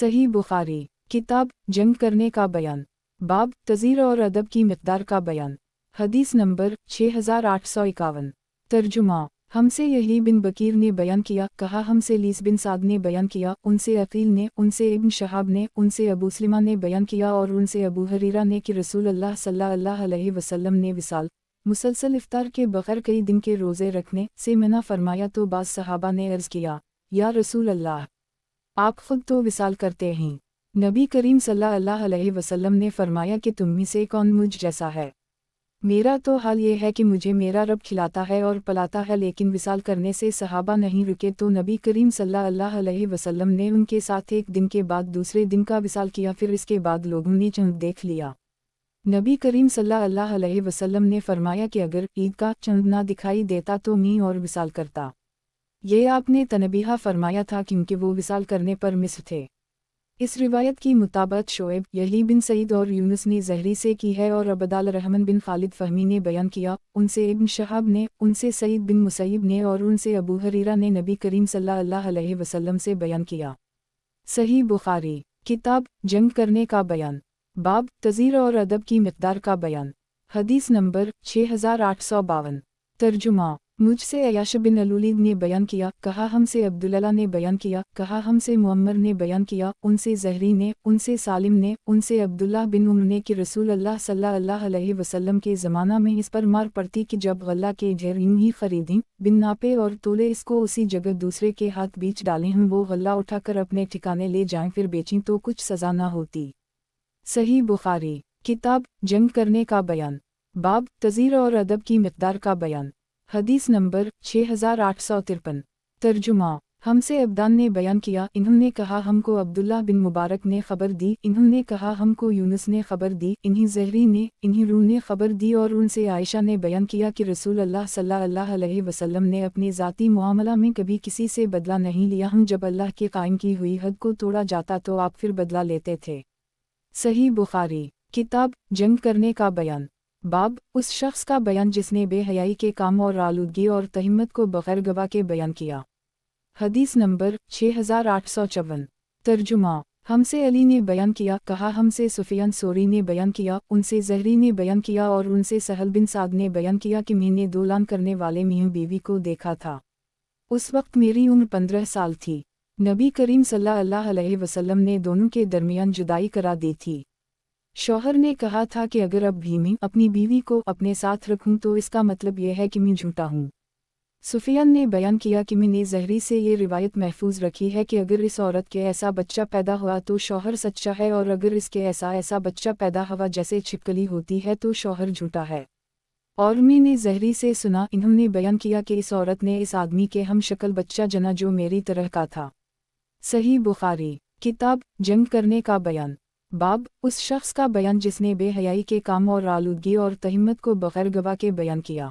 सही बुखारी किताब जंग करने का बयान, बाब तज़ीर और अदब की मिक़दार का बयान। हदीस नंबर 6851। तर्जुमा हमसे यही बिन बकीर ने बयान किया, कहा हमसे लीस बिन साद ने बयान किया, उनसे अकील ने, उनसे इब्न शहाब ने, उनसे अबू सलिमा ने बयान किया और उनसे अबू हरीरा ने कि रसूल अल्लाह सल्लल्लाहु अलैहि वसल्लम ने विसाल मुसलसल इफ्तार के बग़ैर कई दिन के रोज़े रखने से मना फरमाया। तो बाज़ सहाबा ने अर्ज़ किया, या रसूल अल्लाह, आप खुद तो विसाल करते हैं। नबी करीम सल्लल्लाहु अलैहि वसल्लम ने फरमाया कि तुम में से कौन मुझ जैसा है। मेरा तो हाल ये है कि मुझे मेरा रब खिलाता है और पलाता है। लेकिन विसाल करने से सहाबा नहीं रुके, तो नबी करीम सल्लल्लाहु अलैहि वसल्लम ने उनके साथ एक दिन के बाद दूसरे दिन का विसाल किया। फिर इसके बाद लोगों ने चंद देख लिया। नबी करीम सल्लल्लाहु अलैहि वसल्लम ने फरमाया कि अगर ईद का चंद ना दिखाई देता तो मैं और विसाल करता। ये आपने तनबीहा फरमाया था क्योंकि वो विसाल करने पर मिस्र थे। इस रिवायत की मुताबिक शोएब, यही बिन सईद और यूनुस ने ज़हरी से की है और अबदाल रहमान बिन खालिद फ़हमी ने बयान किया, उनसे इब्न शहाब ने, उनसे सईद बिन मुसैयब ने और उनसे अबू हरीरा ने नबी करीम सल्लल्लाहु अलैहि वसल्लम से बयान किया। सही बुखारी किताब जंग करने का बयान, बाब तज़ीर और अदब की मिक़दार का बयान। हदीस नंबर 6852। तर्जुमा मुझसे अयाश बिन अलूलीद ने बयान किया, कहा हमसे अब्दुल्लाह ने बयान किया, कहा हमसे मुअम्मर ने बयान किया, उनसे ज़हरी ने, उनसे सालिम ने, उनसे अब्दुल्लाह बिन उम्र ने कि रसूल अल्लाह सल्लल्लाहु अलैहि वसल्लम के ज़माना में इस पर मार पड़ती कि जब गल्ला के ढेर यूं ही खरीदें, बिन नापे और तोले इसको उसी जगह दूसरे के हाथ बीच डालें, हम वो गल्ला उठाकर अपने ठिकाने ले जाएं फिर बेचें तो कुछ सज़ा न होती। सही बुखारी किताब जंग करने का बयान, बाब तज़ीर और अदब की मिक़दार का बयान। हदीस नंबर 6853। तर्जुमा हमसे अब्दान ने बयान किया, इन्होंने कहा हमको अब्दुल्लाह बिन मुबारक ने खबर दी, इन्होंने कहा हमको यूनुस ने खबर दी, इन्हीं ज़हरी ने, इन्हीं रू ने खबर दी और उनसे आयशा ने बयान किया कि रसूल अल्लाह सल्लल्लाहु अलैहि वसल्लम ने अपने ज़ाती मुआमला में कभी किसी से बदला नहीं लिया। हम जब अल्लाह के कायम की हुई हद को तोड़ा जाता तो आप फिर बदला लेते थे। सही बुखारी किताब जंग करने का बयान, बाब उस शख्स का बयान जिसने बेहयाई के काम और आलूदगी और तहम्मत को बग़ैर गवाह के बयान किया। हदीस नंबर 6854। तर्जुमा हमसे अली ने बयान किया, कहा हमसे सुफियान सोरी ने बयान किया, उनसे ज़हरी ने बयान किया और उनसे सहल बिन साद ने बयान किया कि मैंने दोलान करने वाले मियाँ बीवी को देखा था। उस वक्त मेरी उम्र 15 साल थी। नबी करीम सल्लल्लाहु अलैहि वसल्लम ने दोनों के दरमियान जुदाई करा दी थी। शौहर ने कहा था कि अगर अब भी मैं अपनी बीवी को अपने साथ रखूं तो इसका मतलब यह है कि मैं झूठा हूं। सुफियान ने बयान किया कि मैंने ज़हरी से ये रिवायत महफूज रखी है कि अगर इस औरत के ऐसा बच्चा पैदा हुआ तो शौहर सच्चा है और अगर इसके ऐसा बच्चा पैदा हुआ जैसे छिपकली होती है तो शौहर झूठा है। और मैंने ज़हरी से सुना, इन्होंने बयान किया कि इस औरत ने इस आदमी के हम शक्ल बच्चा जना जो मेरी तरह का था। सही बुखारी किताब जंग करने का बयान, बाब उस शख्स का बयान जिसने बेहयाई के काम और आलूदगी और तहम्मत को बग़ैर गवाह के बयान किया।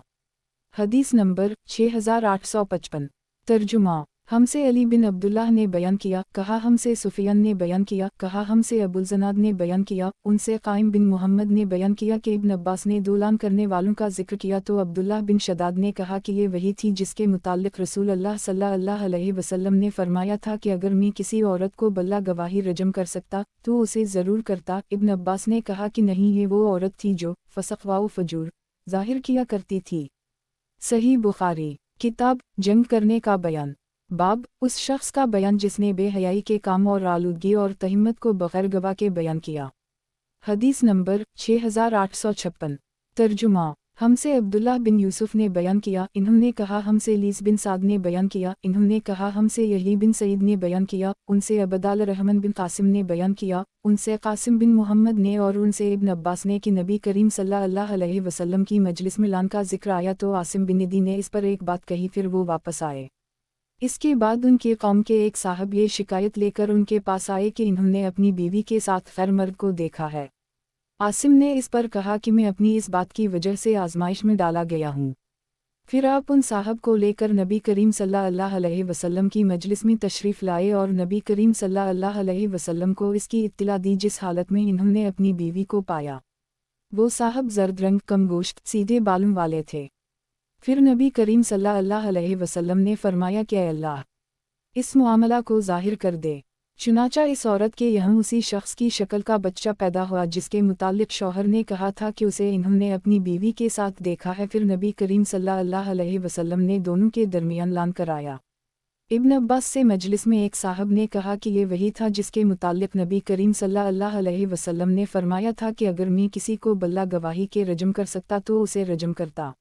हदीस नंबर 6855। तर्जुमा हमसे अली बिन अब्दुल्लाह ने बयान किया, कहा हमसे सुफियान ने बयान किया, कहा हमसे अबुल ज़नाद ने बयान किया, उनसे क़ाइम बिन मोहम्मद ने बयान किया कि इब्न अब्बास ने दोलान करने वालों का जिक्र किया तो अब्दुल्लाह बिन शदाद ने कहा कि ये वही थी जिसके मुताल्लिक़ रसूल अल्लाह सल्लल्लाहु अलैहि वसल्लम ने फरमाया था कि अगर मैं किसी औरत को बल्ला गवाही रजम कर सकता तो उसे ज़रूर करता। इब्न अब्बास ने कहा कि नहीं, ये वो औरत थी जो फ़स्क़ व फ़जूर ज़ाहिर किया करती थी। सही बुखारी किताब जंग करने का बयान, बाब उस शख्स का बयान जिसने बेहयाई के काम और आलूदगी और तहम्मत को बग़ैर गवाह के बयान किया। हदीस नंबर 6856। तर्जुमा हमसे अब्दुल्लाह बिन यूसुफ ने बयान किया, इन्होंने कहा हमसे लीस बिन साद ने बयान किया, इन्होंने कहा हमसे यही बिन सईद ने बयान किया, उनसे अबदाल रहमान बिन कासिम ने बयान किया, उनसे कासिम बिन मोहम्मद ने और उनसे इब्न अब्बास ने कि नबी करीम सल्लल्लाहु अलैहि वसल्लम की मजलिस मिलान का जिक्र आया तो आसिम बिन नदी ने इस पर एक बात कही, फिर वो वापस आए। इसके बाद उनके कौम के एक साहब ये शिकायत लेकर उनके पास आए कि इन्होंने अपनी बीवी के साथ खैर मर्द को देखा है। आसिम ने इस पर कहा कि मैं अपनी इस बात की वजह से आजमाइश में डाला गया हूँ। फिर आप उन साहब को लेकर नबी करीम सल्लल्लाहु अलैहि वसल्लम की मजलिस में तशरीफ़ लाए और नबी करीम सल्लल्लाहु अलैहि वसल्लम को इसकी इत्तला दी जिस हालत में इन्होंने अपनी बीवी को पाया। वो साहब जर्द रंग, कम गोश्त, सीधे बालों वाले थे। फिर नबी करीम सल्लल्लाहु अलैहि वसल्लम ने फरमाया कि अल्लाह इस मुआमला को ज़ाहिर कर दे। चुनाचा इस औरत के यहाँ उसी शख्स की शक्ल का बच्चा पैदा हुआ जिसके मुतालिक शौहर ने कहा था कि उसे इन्होंने अपनी बीवी के साथ देखा है। फिर नबी करीम सल्लल्लाहु अलैहि वसल्लम ने दोनों के दरमियान लान कराया। इब्न अब्बास से मजलिस में एक साहब ने कहा कि ये वही था जिसके मुतालिक नबी करीम सल्लल्लाहु अलैहि वसल्लम ने फरमाया था कि अगर मैं किसी को बल्ला गवाही के रजम कर सकता तो उसे रजम करता।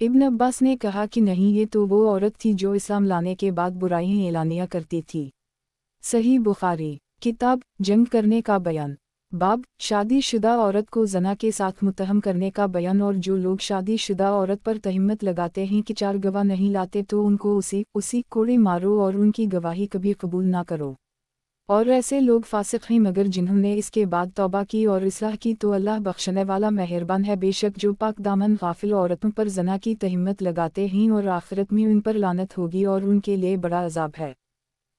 इब्न अब्बास ने कहा कि नहीं, ये तो वो औरत थी जो इस्लाम लाने के बाद बुराइयां एलानिया करती थी। सही बुखारी किताब जंग करने का बयान। बाब शादीशुदा औरत को ज़ना के साथ मुत्तहम करने का बयान। और जो लोग शादीशुदा औरत पर तहमत लगाते हैं कि 4 गवाह नहीं लाते तो उनको उसी कोड़े मारो और उनकी गवाही कभी कबूल ना करो। और ऐसे लोग फासिक हैं, मगर जिन्होंने इसके बाद तौबा की और इस्लाह की तो अल्लाह बख्शने वाला मेहरबान है। बेशक जो पाक दामन गाफिल औरतों पर ज़ना की तहमत लगाते हैं और आखिरत में उन पर लानत होगी और उनके लिए बड़ा अजाब है।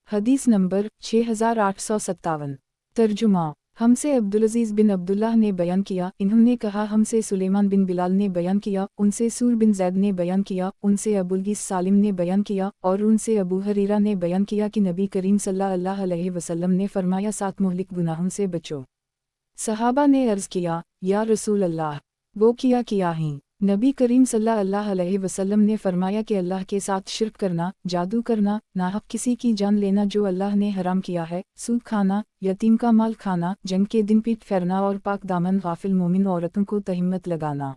हदीस नंबर 6857। तर्जुमा हमसे अब्दुलअज़ीज़ बिन अब्दुल्लाह ने बयान किया, इन्होंने कहा हमसे सुलेमान बिन बिलाल ने बयान किया, उनसे सूर बिन ज़ैद ने बयान किया, उनसे अबुलगिस सालिम ने बयान किया और उनसे अबू हरीरा ने बयान किया कि नबी करीम सल्लल्लाहु अलैहि वसल्लम ने फरमाया 7 मुहलिक गुनाहों से बचो। सहाबा ने अर्ज़ किया, या रसूल अल्लाह, वो क्या हैं? नबी करीम सल्लल्लाहु अलैहि वसल्लम ने फरमाया कि अल्लाह के साथ शिर्क करना, जादू करना, नाहक किसी की जान लेना जो अल्लाह ने हराम किया है, सूद खाना, यतीम का माल खाना, जंग के दिन पीठ फेरना और पाक दामन गाफिल मोमिन औरतों को तहमत लगाना।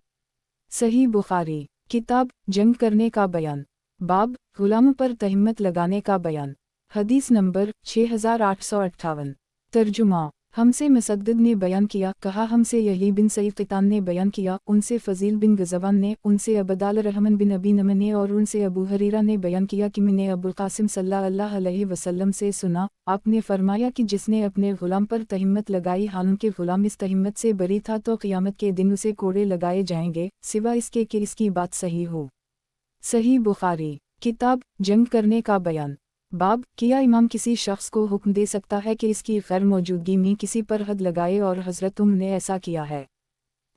सही बुखारी किताब जंग करने का बयान। बाब गुलामों पर तहमत लगाने का बयान। हदीस नंबर 6858। तर्जुमा हमसे मुसद्दद ने बयान किया, कहा हमसे यही बिन सईद क़ितान ने बयान किया, उनसे फ़ज़ील बिन गज़वान ने, उनसे अबदाल रहमान बिन अबी नम ने और उनसे अबू हरीरा ने बयान किया कि मैंने अबुल क़ासिम सल्लल्लाहु अलैहि वसल्लम से सुना, आपने फरमाया कि जिसने अपने ग़ुलाम पर तहमत लगाई हालांकि ग़ुलाम इस तहमत से बरी था तो क़यामत के दिन उसे कोड़े लगाए जाएंगे, सिवा इसके कि इसकी बात सही हो। सही बुखारी किताब जंग करने का बयान। बाब क्या इमाम किसी शख्स को हुक्म दे सकता है कि इसकी गैर मौजूदगी में किसी पर हद लगाए और हज़रत ने ऐसा किया है।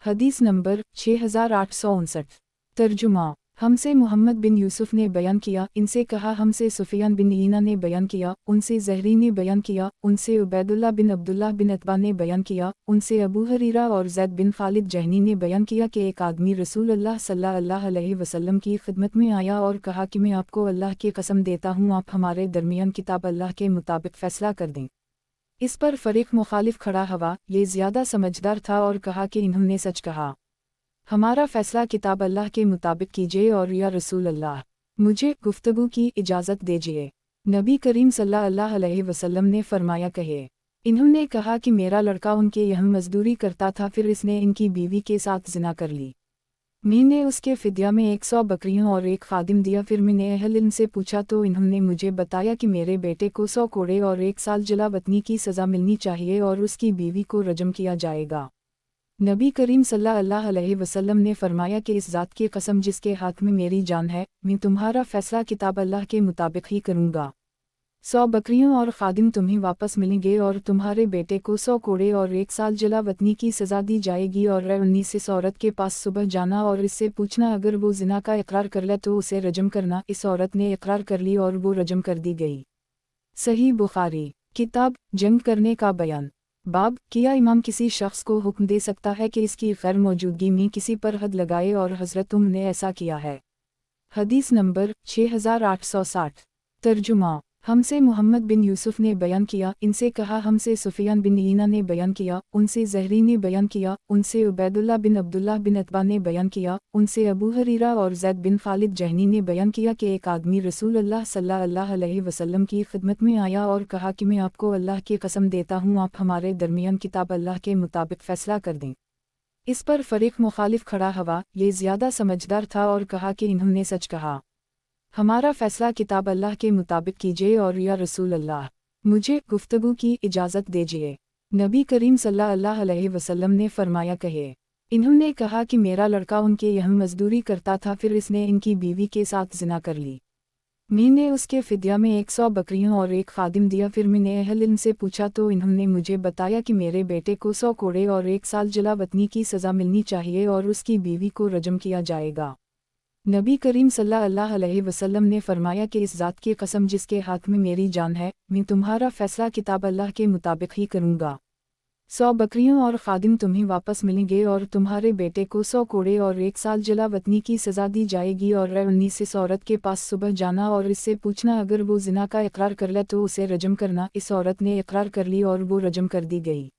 हदीस नंबर 6859। तर्जुमा हमसे मोहम्मद बिन यूसुफ ने बयान किया, इनसे कहा हमसे सुफियान बिन ईना ने बयान किया, उनसे ज़हरी ने बयान किया, उनसे उबैदुल्लाह बिन अब्दुल्लाह बिन अतबा ने बयान किया, उनसे अबू हरीरा और ज़ैद बिन खालिद जहनी ने बयान किया कि एक आदमी रसूल अल्लाह सल्लल्लाहु अलैहि वसल्लम की खिदमत में आया और कहा कि मैं आपको अल्लाह की कसम देता हूँ, आप हमारे दरमियान किताब अल्लाह के मुताबिक फ़ैसला कर दें। इस पर फ़रीक़ मुखालिफ खड़ा हुआ, ये ज़्यादा समझदार था और कहा कि इन्होंने सच कहा, हमारा फ़ैसला किताब अल्लाह के मुताबिक कीजिए और या रसूल अल्लाह, मुझे गुफ्तगू की इजाज़त दीजिए। नबी करीम सल्लल्लाहु अलैहि वसल्लम ने फरमाया, कहे। इन्होंने कहा कि मेरा लड़का उनके यहाँ मजदूरी करता था, फिर इसने इनकी बीवी के साथ ज़िना कर ली। मैंने उसके फ़िद्या में 100 बकरियों और एक खादिम दिया। फिर मैंने अहल इल्म से पूछा तो इन्होंने मुझे बताया कि मेरे बेटे को 100 कोड़े और 1 साल जलावतनी की सज़ा मिलनी चाहिए और उसकी बीवी को रजम किया जाएगा। नबी करीम सल्लल्लाहु अलैहि वसल्लम ने फरमाया कि इस ज़ात की कसम जिसके हाथ में मेरी जान है, मैं तुम्हारा फ़ैसला किताब अल्लाह के मुताबिक ही करूँगा। 100 बकरियों और खादिम तुम्हें वापस मिलेंगे और तुम्हारे बेटे को 100 कोड़े और 1 साल जलावतनी की सज़ा दी जाएगी। और 19 इस औरत के पास सुबह जाना और इससे पूछना, अगर वो ज़िना का इकरार कर ले तो उसे रजम करना। इस औरत ने इकरार कर ली और वो रजम कर दी गई। सही बुखारी किताब जंग करने का बयान। बाब क्या इमाम किसी शख्स को हुक्म दे सकता है कि इसकी गैर मौजूदगी में किसी पर हद लगाए और हज़रत ने ऐसा किया है। हदीस नंबर 6860। तर्जुमा हमसे मोहम्मद बिन यूसुफ ने बयान किया, इनसे कहा हमसे सुफियान बिन ईना ने बयान किया, उनसे ज़हरी ने बयान किया, उनसे उबैदुल्लाह बिन अब्दुल्लाह बिन अतबा ने बयान किया, उनसे अबू हरीरा और ज़ैद बिन खालिद जहनी ने बयान किया कि एक आदमी रसूल अल्लाह सल्लल्लाहु अलैहि वसल्लम की खिदमत में आया और कहा कि मैं आपको अल्लाह की कसम देता हूँ, आप हमारे दरमियान किताब अल्लाह के मुताबिक फ़ैसला कर दें। इस पर फ़रीक़ मुखालिफ खड़ा हुआ, ये ज़्यादा समझदार था और कहा कि इन्होंने सच कहा, हमारा फ़ैसला किताब अल्लाह के मुताबिक कीजिए और या रसूल अल्लाह, मुझे गुफ्तगू की इजाज़त दीजिए। नबी करीम सल्लल्लाहु अलैहि वसल्लम ने फरमाया, कहे। इन्होंने कहा कि मेरा लड़का उनके यहाँ मजदूरी करता था, फिर इसने इनकी बीवी के साथ ज़िना कर ली। मैंने उसके फ़िद्या में 100 बकरियों और एक खादिम दिया। फिर मैंने अहल इल्म से पूछा तो इन्होंने मुझे बताया कि मेरे बेटे को 100 कोड़े और 1 साल जलावतनी की सज़ा मिलनी चाहिए और उसकी बीवी को रजम किया जाएगा। नबी करीम सल्लल्लाहु अलैहि वसल्लम ने फरमाया कि इस ज़ात की कसम जिसके हाथ में मेरी जान है, मैं तुम्हारा फैसला किताब अल्लाह के मुताबिक ही करूँगा। 100 बकरियों और खादिम तुम्हें वापस मिलेंगे और तुम्हारे बेटे को 100 कोड़े और 1 साल जला वतनी की सज़ा दी जाएगी। और 19 इस औरत के पास सुबह जाना और इससे पूछना, अगर वो ज़िना का इकरार कर ले तो उसे रजम करना। इस औरत ने इकरार कर ली और वो रजम कर दी गई।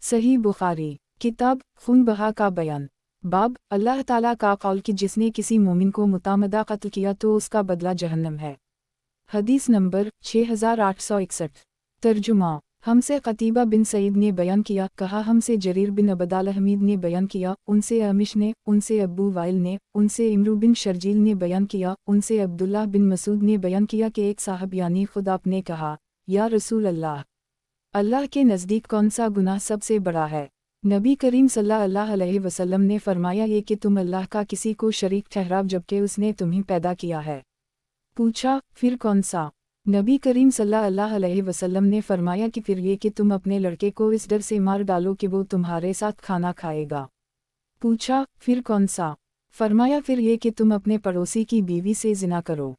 सही बुखारी किताब खून बहा का बयान। बाब अल्लाह ताला का कौल कि जिसने किसी मोमिन को मुतामदा कत्ल किया तो उसका बदला जहन्नम है। हदीस नंबर 6861। तर्जुमा हमसे कतीबा बिन सईद ने बयान किया, कहा हमसे जरीर बिन अबदाल हमीद ने बयान किया, उनसे अमिश ने, उनसे अबू वाइल ने, उनसे इमरू बिन शर्जील ने बयान किया, उनसे अब्दुल्लाह बिन मसूद ने बयान किया कि एक साहब यानी खुद आपने कहा, या रसूल अल्लाह, अल्लाह के नज़दीक कौन सा गुनाह सबसे बड़ा है? नबी करीम सल्लल्लाहु अलैहि वसल्लम ने फरमाया, ये कि तुम अल्लाह का किसी को शरीक ठहराव जबकि उसने तुम्हें पैदा किया है। पूछा, फिर कौन सा? नबी करीम सल्लल्लाहु अलैहि वसल्लम ने फरमाया कि फिर ये कि तुम अपने लड़के को इस डर से मार डालो कि वो तुम्हारे साथ खाना खाएगा। पूछा, फिर कौन सा? फरमाया, फिर ये कि तुम अपने पड़ोसी की बीवी से ज़िना करो।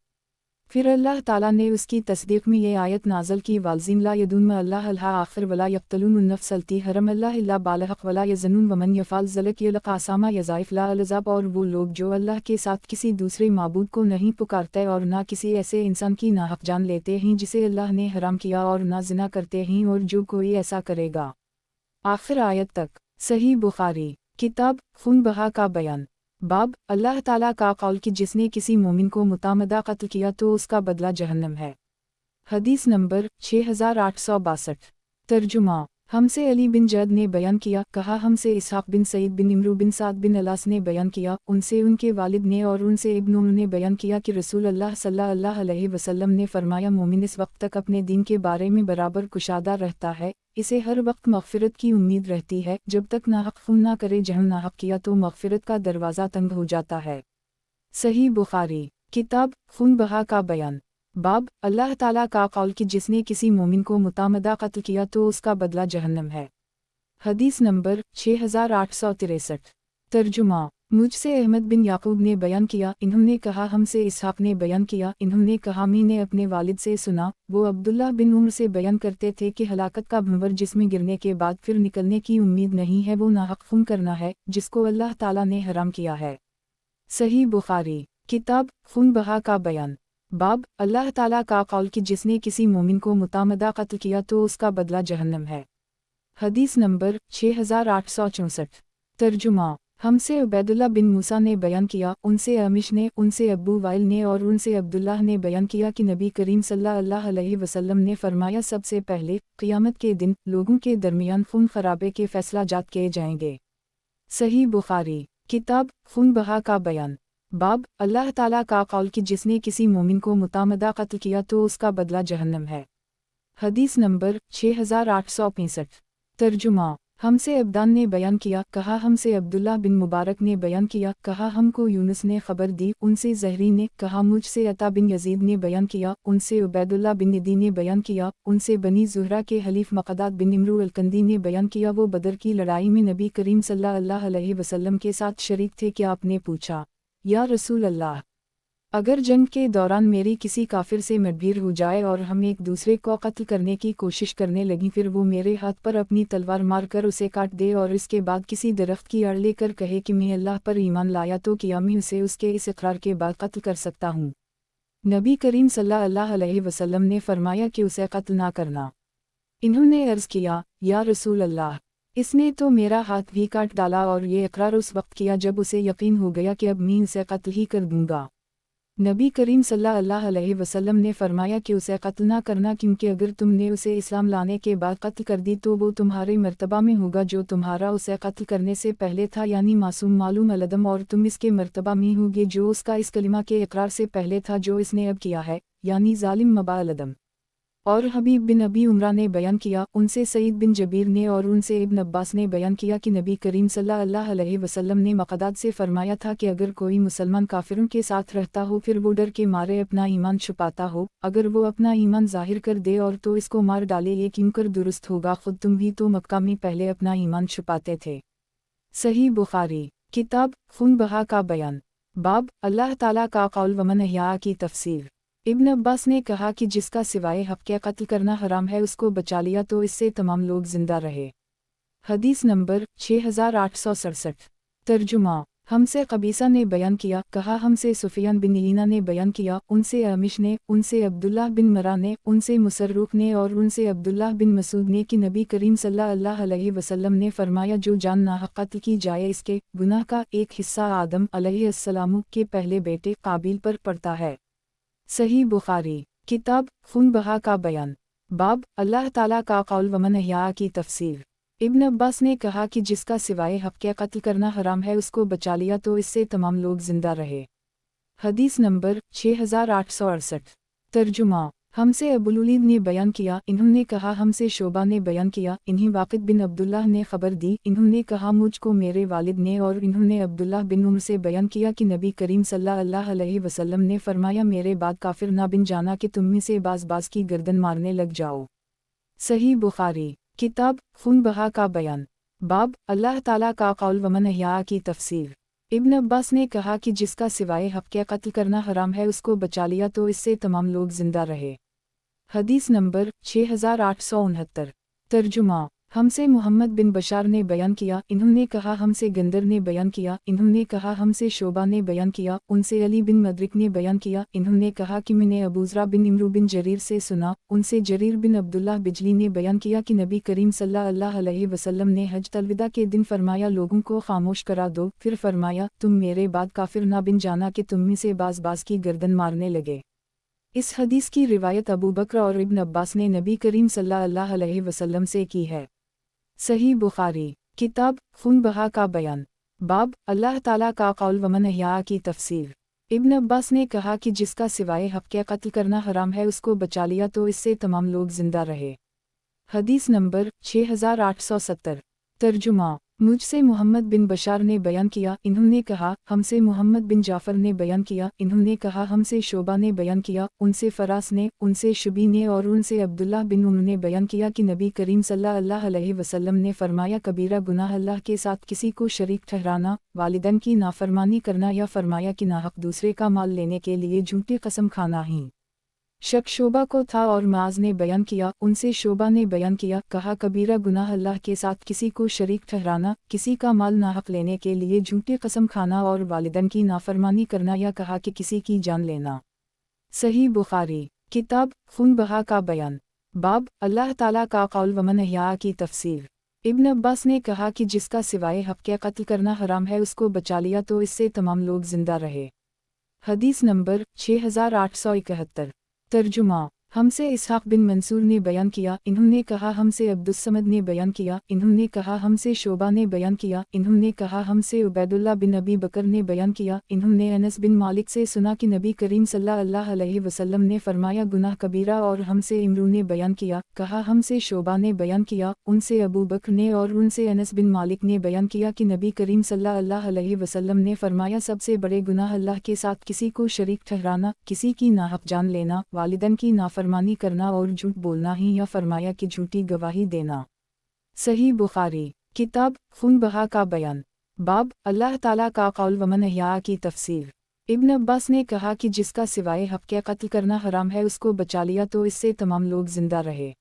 फिर अल्लाह ताला ने उसकी तस्दीक में ये आयत नाज़ल की, वालज़ीन ला यदून अल्लाह अल्हा आखिर वला यक़्तलून नफ्स अल्ती हरम अल्लाह इल्ला बालहक़ वला यज़नून वमन यफ़ाल ज़लिक यल्क़ा असामा यज़ाइफ़ ला अलज़ाब। और वो लोग जो अल्लाह के साथ किसी दूसरे माबूद को नहीं पुकारते और ना किसी ऐसे इंसान की नाहक जान लेते हैं जिसे अल्लाह ने हराम किया और ना ज़िना करते हैं, और जो कोई ऐसा करेगा। आखिर आयत तक। सही बुखारी किताब खून बहा का बयान। बाब अल्लाह ताला का कौल कि जिसने किसी मोमिन को मुतामदा कत्ल किया तो उसका बदला जहन्नम है। हदीस नंबर 6862। तर्जुमा हमसे अली बिन जद ने बयान किया, कहा हमसे इसहाक बिन सईद बिन इमरू बिन साद बिन अलास ने बयान किया, उनसे उनके वालिद ने और उनसे इब्न उम्र ने बयान किया कि रसूल अल्लाह सल्लल्लाहु अलैहि वसल्लम ने फरमाया, मोमिन इस वक्त तक अपने दीन के बारे में बराबर कुशादा रहता है, इसे हर वक्त मग़फ़िरत की उम्मीद रहती है, जब तक नाहक खून ना करे। जहन नाहक किया तो मग़फ़िरत का दरवाज़ा तंग हो जाता है। सही बुखारी किताब खून बहा का बयान। बाब अल्लाह ताला का कौल कि जिसने किसी मोमिन को मुतामदा कत्ल किया तो उसका बदला जहन्नम है। हदीस नंबर 6863। तर्जुमा मुझसे अहमद बिन याकूब ने बयान किया, इन्होंने कहा हमसे इसहाक ने बयान किया, इन्होंने कहा मैंने अपने वालिद से सुना, वो अब्दुल्ला बिन उम्र से बयान करते थे कि हलाकत का भंवर जिसमें गिरने के बाद फिर निकलने की उम्मीद नहीं है, वो नाहक खून करना है जिसको अल्लाह ताला ने हराम किया है। सही बुखारी किताब खून बहा का बयान। बाब अल्लाह ताला का कौल कि जिसने किसी मोमिन को मुतामदा कत्ल किया तो उसका बदला जहन्नम है। हदीस नंबर 6864। तर्जुमा हमसे उबैदुल्लाह बिन मूसा ने बयान किया, उनसे अमिश ने, उनसे अबू वाइल ने और उनसे अब्दुल्लाह ने बयान किया कि नबी करीम सल्लल्लाहु अलैहि वसल्लम ने फरमाया, सबसे पहले क़ियामत के दिन लोगों के दरमियान खून खराबे के फैसला जात किए जाएंगे। सही बुखारी किताब खून बहा का बयान। बाब अल्लाह ताला का कौल कि जिसने किसी मोमिन को मुतामदा कत्ल किया तो उसका बदला जहन्नम है। हदीस नंबर 6865। तर्जुमा हमसे अब्दान ने बयान किया, कहा हमसे अब्दुल्लाह बिन मुबारक ने बयान किया, कहा हमको यूनुस ने खबर दी, उनसे ज़हरी ने, कहा मुझसे अता बिन यजीद ने बयान किया, उनसे उबैदुल्लाह बिन नदी ने बयान किया, उनसे बनी ज़ुहरा के हलीफ मक़दाद बिन इमरू अलकंदी ने बयान किया, वो बदर की लड़ाई में नबी करीम सल्लल्लाहु अलैहि वसल्लम के साथ शरीक थे। क्या आपने पूछा, या रसूल अल्लाह, अगर जंग के दौरान मेरी किसी काफिर से मुठभेड़ हो जाए और हम एक दूसरे को कत्ल करने की कोशिश करने लगी, फिर वो मेरे हाथ पर अपनी तलवार मारकर उसे काट दे और इसके बाद किसी दरख्त की आड़ लेकर कहे कि मैं अल्लाह पर ईमान लाया, तो क्या मैं उसे उसके इस इकरार के बाद कत्ल कर सकता हूँ? नबी करीम सल्लल्लाहु अलैहि वसल्लम ने फरमाया कि उसे कत्ल ना करना। इन्होंने अर्ज़ किया, या रसूल अल्लाह, इसने तो मेरा हाथ भी काट डाला और ये इकरार उस वक्त किया जब उसे यकीन हो गया कि अब मैं उसे कत्ल ही कर दूंगा। नबी करीम सल्लल्लाहु अलैहि वसल्लम ने फरमाया कि उसे कत्ल ना करना, क्योंकि अगर तुमने उसे इस्लाम लाने के बाद कत्ल कर दी तो वो तुम्हारे मर्तबा में होगा जो तुम्हारा उसे कत्ल करने से पहले था, यानी मासूम मालूम अलदम, और तुम इसके मर्तबा में होगे जो उसका इस कलिमा के इकरार से पहले था जो इसने अब किया है, यानी जालिम मबा अलदम। और हबीब बिन अबी उमरा ने बयान किया, उनसे सईद बिन जबीर ने और उनसे इब्न अब्बास ने बयान किया कि नबी करीम सल्लल्लाहु अलैहि वसल्लम ने मक़दाद से फरमाया था कि अगर कोई मुसलमान काफिरों के साथ रहता हो फिर वो डर के मारे अपना ईमान छुपाता हो, अगर वो अपना ईमान जाहिर कर दे और तो इसको मार डाले, ये क्यों कर दुरुस्त होगा, खुद तुम भी तो मक्का में पहले अपना ईमान छुपाते थे। सही बुखारी किताब खून बहा का बयान। बाब अल्लाह ताला का कौल वमन अहया की तफसीर। इब्न अब्बास ने कहा कि जिसका सिवाय हक़ के कत्ल करना हराम है उसको बचा लिया तो इससे तमाम लोग जिंदा रहे। हदीस नंबर 6867। तर्जुमा। हमसे कबीसा ने बयान किया, कहा हमसे सुफियान बिन ईना ने बयान किया, उनसे अमिश ने, उनसे अब्दुल्लाह बिन मरा ने, उनसे मुसर्रुक ने और उनसे अब्दुल्लाह बिन मसूद ने कि नबी करीम सल्लल्लाहु अलैहि वसल्लम ने फरमाया जो जान नाहक कत्ल की जाए इसके गुनाह का एक हिस्सा आदम अलैहिस्सलाम के पहले बेटे काबिल पर पड़ता है। सही बुखारी। किताब खून बहा का बयान। बाब अल्लाह ताला का कौल वमन अहया की तफसीर। इब्न अब्बास ने कहा कि जिसका सिवाय हक़ के कत्ल करना हराम है उसको बचा लिया तो इससे तमाम लोग जिंदा रहे। हदीस नंबर 6868। तर्जुमा। हमसे अबुलुलीद ने बयान किया, इन्होंने कहा हमसे शोबा ने बयान किया, इन्हीं वाक़िद बिन अब्दुल्लाह ने खबर दी, इन्होंने कहा मुझको मेरे वालिद ने और इन्होंने अब्दुल्लाह बिन उमर से बयान किया कि नबी करीम सल्लल्लाहु अलैहि वसल्लम ने फरमाया मेरे बाद काफिर ना बिन जाना कि तुम में से बाज की गर्दन मारने लग जाओ। सही बुखारी। किताब खून बहा का बयान। बाब अल्लाह ताला का कौल वमन अहया की तफसीर। इब्न अब्बास ने कहा कि जिसका सिवाय हक़ के कत्ल करना हराम है उसको बचा लिया तो इससे तमाम लोग जिंदा रहे। हदीस नंबर 6869। तर्जुमा। हमसे मोहम्मद बिन बशार ने बयान किया, इन्होंने कहा हमसे गंदर ने बयान किया, इन्होंने कहा हमसे शोबा ने बयान किया, उनसे अली बिन मदरिक ने बयान किया, इन्होंने कहा कि मैंने अबूज़रा बिन इमरू बिन जरीर से सुना, उनसे जरीर बिन अब्दुल्लाह बिजली ने बयान किया कि नबी करीम सल्लल्लाहु अलैहि वसल्लम ने हज अलविदा के दिन फरमाया लोगों को खामोश करा दो, फिर फरमाया तुम मेरे बाद काफिर ना बिन जाना कि तुम में से बाज की गर्दन मारने लगे। इस हदीस की रिवायत अबू बकर और इब्न अब्बास ने नबी करीम सल्लल्लाहु अलैहि वसल्लम से की है। सही बुखारी। किताब खून बहा का बयान। बाब अल्लाह ताला का कौल वमन अहया की तफसीर। इब्न अब्बास ने कहा कि जिसका सिवाय हक़ के कत्ल करना हराम है उसको बचा लिया तो इससे तमाम लोग जिंदा रहे। हदीस नंबर 6870। तर्जुमा। मुझसे मोहम्मद बिन बशार ने बयान किया, इन्होंने कहा हमसे मोहम्मद बिन जाफ़र ने बयान किया, इन्होंने कहा हमसे शोबा ने बयान किया, उनसे फरास ने, उनसे शुबी ने और उनसे अब्दुल्लाह बिन उमर ने बयान किया कि नबी करीम सल्लल्लाहु अलैहि वसल्लम ने फरमाया कबीरा गुनाह अल्लाह के साथ किसी को शरीक ठहराना, वालिदैन की नाफरमानी करना या फरमाया कि नाहक दूसरे का माल लेने के लिए झूठी कसम खाना ही। शक शोबा को था और माज ने बयान किया, उनसे शोबा ने बयान किया, कहा कबीरा गुनाह अल्लाह के साथ किसी को शरीक ठहराना, किसी का माल नाहक लेने के लिए झूठी कसम खाना और वालिदैन की नाफरमानी करना या कहा कि किसी की जान लेना। सही बुखारी। किताब खून बहा का बयान। बाब अल्लाह ताला का कौल वमन अहया की तफसीर। इब्न अब्बास ने कहा कि जिसका सिवाय हक़ के कत्ल करना हराम है उसको बचा लिया तो इससे तमाम लोग जिंदा रहे। हदीस नंबर 6871। तर्जुमा। हमसे इसहाक़ बिन मंसूर ने बयान किया, इन्होंने कहा हमसे अब्दुस्समद ने बयान किया, इन्होंने कहा हमसे शोबा ने बयान किया, इन्होंने कहा हमसे उबैदुल्लाह बिन अबी बकर ने बयान किया, इन्होंने अनस बिन मालिक से सुना कि नबी करीम सल्लल्लाहु अलैहि वसल्लम ने फरमाया गुनाह कबीरा और हमसे इमरू ने बयान किया, कहा हमसे शोबा ने बयान किया, उनसे अबू बकर ने और उनसे अनस बिन मालिक ने बयान किया कि नबी करीम सल्लल्लाहु अलैहि वसल्लम ने फरमाया सबसे बड़े गुनाह अल्लाह के साथ किसी को शरीक ठहराना, किसी की नाहक जान लेना, वालिदैन की नाफरमानी करना और झूठ बोलना ही या फरमाया कि झूठी गवाही देना। सही बुखारी। किताब खून बहा का बयान। बाब अल्लाह ताला का कौल वमन अहया की तफसीर। इब्न अब्बास ने कहा कि जिसका सिवाय हक़ के कत्ल करना हराम है उसको बचा लिया तो इससे तमाम लोग जिंदा रहे।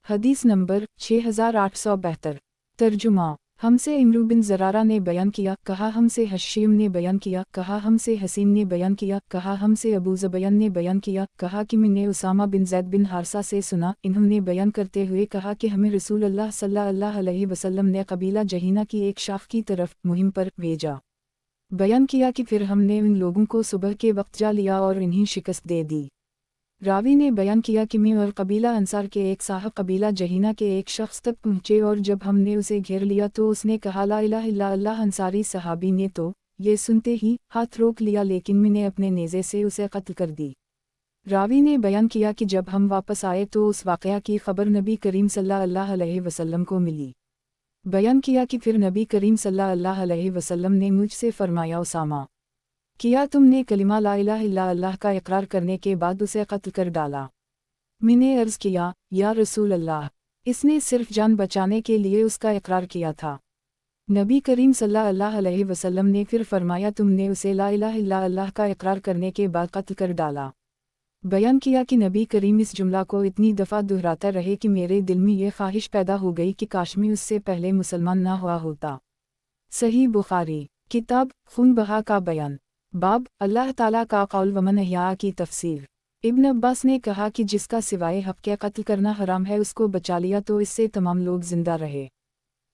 हदीस नंबर 6872। तर्जुमा। हमसे इमरू बिन ज़रारा ने बयान किया, कहा हमसे हशीम ने बयान किया, कहा हमसे हसीन ने बयान किया, कहा हमसे अबू ज़बयन ने बयान किया, कहा कि मैंने उसामा बिन ज़ैद बिन हारसा से सुना, इन्होंने बयान करते हुए कहा कि हमें रसूल अल्लाह सल्लल्लाहु अलैहि वसल्लम ने कबीला जहीना की एक शाख की तरफ मुहिम पर भेजा। बयान किया कि फिर हमने इन लोगों को सुबह के वक्त जा लिया और इन्हीं शिकस्त दे दी। रावी ने बयान किया कि मैं और कबीला अंसार के एक साहब कबीला जहीना के एक शख्स तक पहुँचे और जब हमने उसे घेर लिया तो उसने कहा ला इलाहा इल्लल्लाह। अंसारी सहाबी ने तो ये सुनते ही हाथ रोक लिया लेकिन मैंने अपने नेज़े से उसे कत्ल कर दी। रावी ने बयान किया कि जब हम वापस आए तो उस वाक़या की खबर नबी करीम सल्लल्लाहु अलैहि वसल्लम को मिली। बयान किया कि फिर नबी करीम सल्लल्लाहु अलैहि वसल्लम ने मुझसे फरमाया उसामा, किया तुमने कलिमा ला इलाहा इल्लल्लाह का इकरार करने के बाद उसे कत्ल कर डाला। मैंने अर्ज़ किया या रसूल अल्लाह, इसने सिर्फ जान बचाने के लिए उसका इकरार किया था। नबी करीम सल्लल्लाहु अलैहि वसल्लम ने फिर फरमाया तुमने उसे ला इलाहा इल्ला अल्लाह का इकरार करने के बाद कत्ल कर डाला। बयान किया कि नबी करीम इस जुमला को इतनी दफ़ा दोहराता रहे कि मेरे दिल में ये ख्वाहिश पैदा हो गई कि काश मैं उससे पहले मुसलमान ना हुआ होता। सही बुखारी किताब खून बहा का बयान बाब अल्लाह ताला का कौल वमन अहया की तफसीर। इब्न अब्बास ने कहा कि जिसका सिवाय हक़ के कत्ल करना हराम है उसको बचा लिया तो इससे तमाम लोग जिंदा रहे।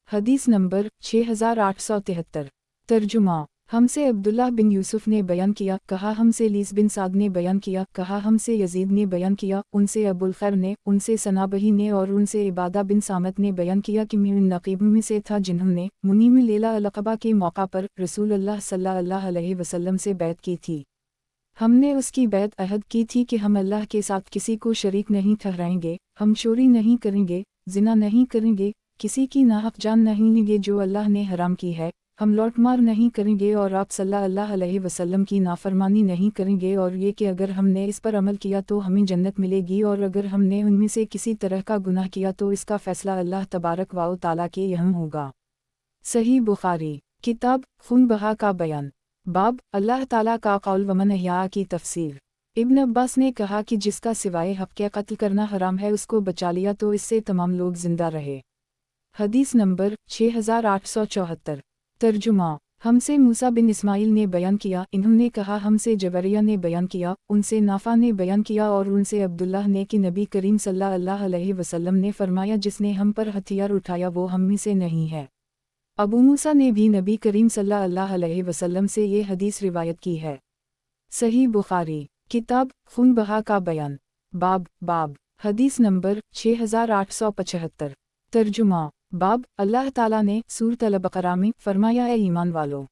हदीस नंबर 6873। तर्जुमा हमसे अब्दुल्लाह बिन यूसुफ ने बयान किया, कहा हमसे लीस बिन साद ने बयान किया, कहा हमसे यजीद ने बयान किया, उनसे अबुल खैर ने, उनसे सनाबही ने और उनसे इबादा बिन सामत ने बयान किया कि मैं उन नकीब में से था जिन्होंने मुनीम लेला अलक़बा के मौका पर रसूलुल्लाह सल्लल्लाहु अलैहि वसल्लम से बैत की थी। हमने उसकी बैत अहद की थी कि हम अल्लाह के साथ किसी को शरीक नहीं ठहराएंगे, हम चोरी नहीं करेंगे, जिना नहीं करेंगे, किसी की नाहक जान नहीं लेंगे जो अल्लाह ने हराम की है, हम लौटमार नहीं करेंगे और आप सल्लल्लाहु अलैहि वसल्लम की नाफरमानी नहीं करेंगे, और ये कि अगर हमने इस पर अमल किया तो हमें जन्नत मिलेगी और अगर हमने उनमें से किसी तरह का गुनाह किया तो इसका फ़ैसला अल्लाह तबारक व तआला के यहाँ होगा। सही बुखारी किताब खून बहा का बयान बाब अल्लाह ताला का कौल वमन अहया की तफसीर। इब्न अब्बास ने कहा कि जिसका सिवाय हक़ के कत्ल करना हराम है उसको बचा लिया तो इससे तमाम लोग जिंदा रहे। हदीस नंबर 6874। तर्जुमा हमसे मूसा बिन इस्माइल ने बयान किया, इन्होंने कहा हमसे जबरिया ने बयान किया, उनसे नाफा ने बयान किया और उनसे अब्दुल्लाह ने कि नबी करीम सल्लल्लाहु अलैहि वसल्लम ने फरमाया जिसने हम पर हथियार उठाया वो हम में से नहीं है। अबू मूसा ने भी नबी करीम सल्लल्लाहु अलैहि वसल्लम से ये हदीस रिवायत की है। सही बुखारी किताब खून बहा का बयान बाब हदीस नंबर 6875। तर्जुमा बाब अल्लाह ताला ने सूरत अल-बकरा में फरमाया ए ईमान वालों,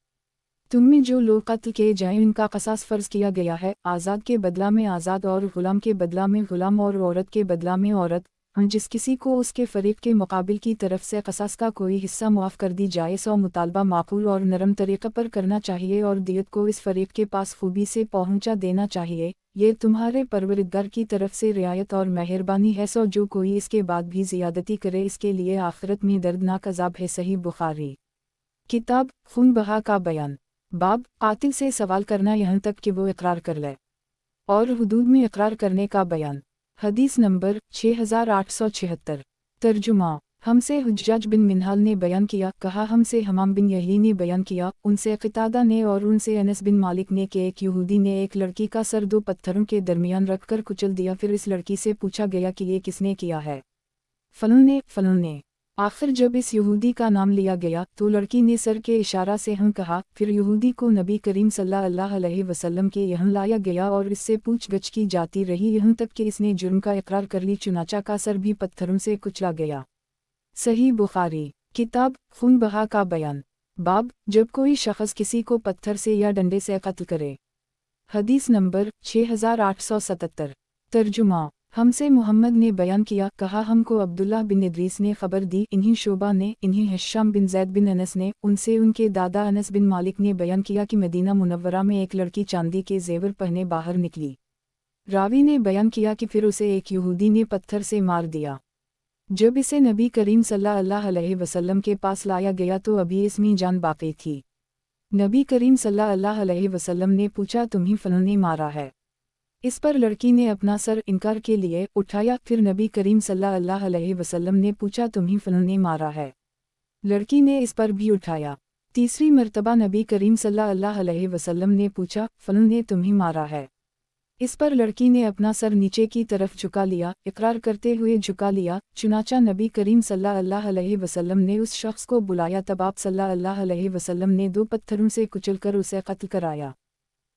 तुम में जो लोग कत्ल किए जाएं उनका कसास फ़र्ज किया गया है, आज़ाद के बदला में आज़ाद और ग़ुलाम के बदला में ग़ुलाम और औरत के बदला में औरत। जिस किसी को उसके फ़रीक़ के मुकाबिल की तरफ से कसास का कोई हिस्सा मुआफ़ कर दी जाए सो मुतालबा माकूल और नरम तरीक़े पर करना चाहिए और दियत को इस फ़रीक़ के पास खूबी से पहुँचा देना चाहिए। ये तुम्हारे परवरिदगार की तरफ से रियायत और मेहरबानी है, सो जो कोई इसके बाद भी ज़ियादती करे इसके लिए आखिरत में दर्दनाक अज़ाब है। सही बुखारी किताब खून बहा का बयान बाब कातिल से सवाल करना यहाँ तक कि वो इकरार कर ले और हुदूद में इकरार करने का बयान। हदीस नंबर 6876। तर्जुमा हमसे हुज्जाज बिन मिनहाल ने बयान किया, कहा हमसे हमाम बिन यहली ने बयान किया, उनसे क़तादा ने और उनसे अनस बिन मालिक ने कि एक यहूदी ने एक लड़की का सर दो पत्थरों के दरमियान रखकर कुचल दिया। फिर इस लड़की से पूछा गया कि ये किसने किया है। फलन ने। आखिर जब इस यहूदी का नाम लिया गया तो लड़की ने सर के इशारा से हम कहा। फिर यहूदी को नबी करीम सल्लल्लाहु अलैहि वसल्लम के यहाँ लाया गया और इससे पूछगछ की जाती रही यहाँ तक कि इसने जुर्म का इकरार कर ली, चुनाचा का सर भी पत्थरों से कुचला गया। सही बुखारी किताब खून बहा का बयान बाब जब कोई शख्स किसी को पत्थर से या डंडे से कत्ल करे। हदीस नंबर 6877। तर्जुमा हमसे मोहम्मद ने बयान किया, कहा हमको अब्दुल्लाह बिन इदरीस ने खबर दी, इन्हीं शोबा ने, इन्हीं हिशाम बिन जैद बिन अनस ने, उनसे उनके दादा अनस बिन मालिक ने बयान किया कि मदीना मुनव्वरा में एक लड़की चांदी के जेवर पहने बाहर निकली। रावी ने बयान किया कि फिर उसे एक यहूदी ने पत्थर से मार दिया। जब इसे नबी करीम सल्लल्लाहु अलैहि वसल्लम के पास लाया गया तो अभी इसमें जान बाकी थी। नबी करीम सल्लल्लाहु अलैहि वसल्लम ने पूछा तुम्हीं फलन ने मारा है। इस पर लड़की ने अपना सर इनकार के लिए उठाया। फिर नबी करीम सल्लल्लाहु अलैहि वसल्लम ने पूछा तुम्हीं फलन ने मारा है। लड़की ने इस पर भी उठाया। तीसरी मर्तबा नबी करीम सल्लल्लाहु अलैहि वसल्लम ने पूछा फलन ने तुम्हीं मारा है। इस पर लड़की ने अपना सर नीचे की तरफ झुका लिया, इकरार करते हुए झुका लिया। चुनाचा नबी करीम सल्लल्लाहु अलैहि वसल्लम ने उस शख्स को बुलाया, तब आप सल्लल्लाहु अलैहि वसल्लम ने दो पत्थरों से कुचलकर उसे कत्ल कराया।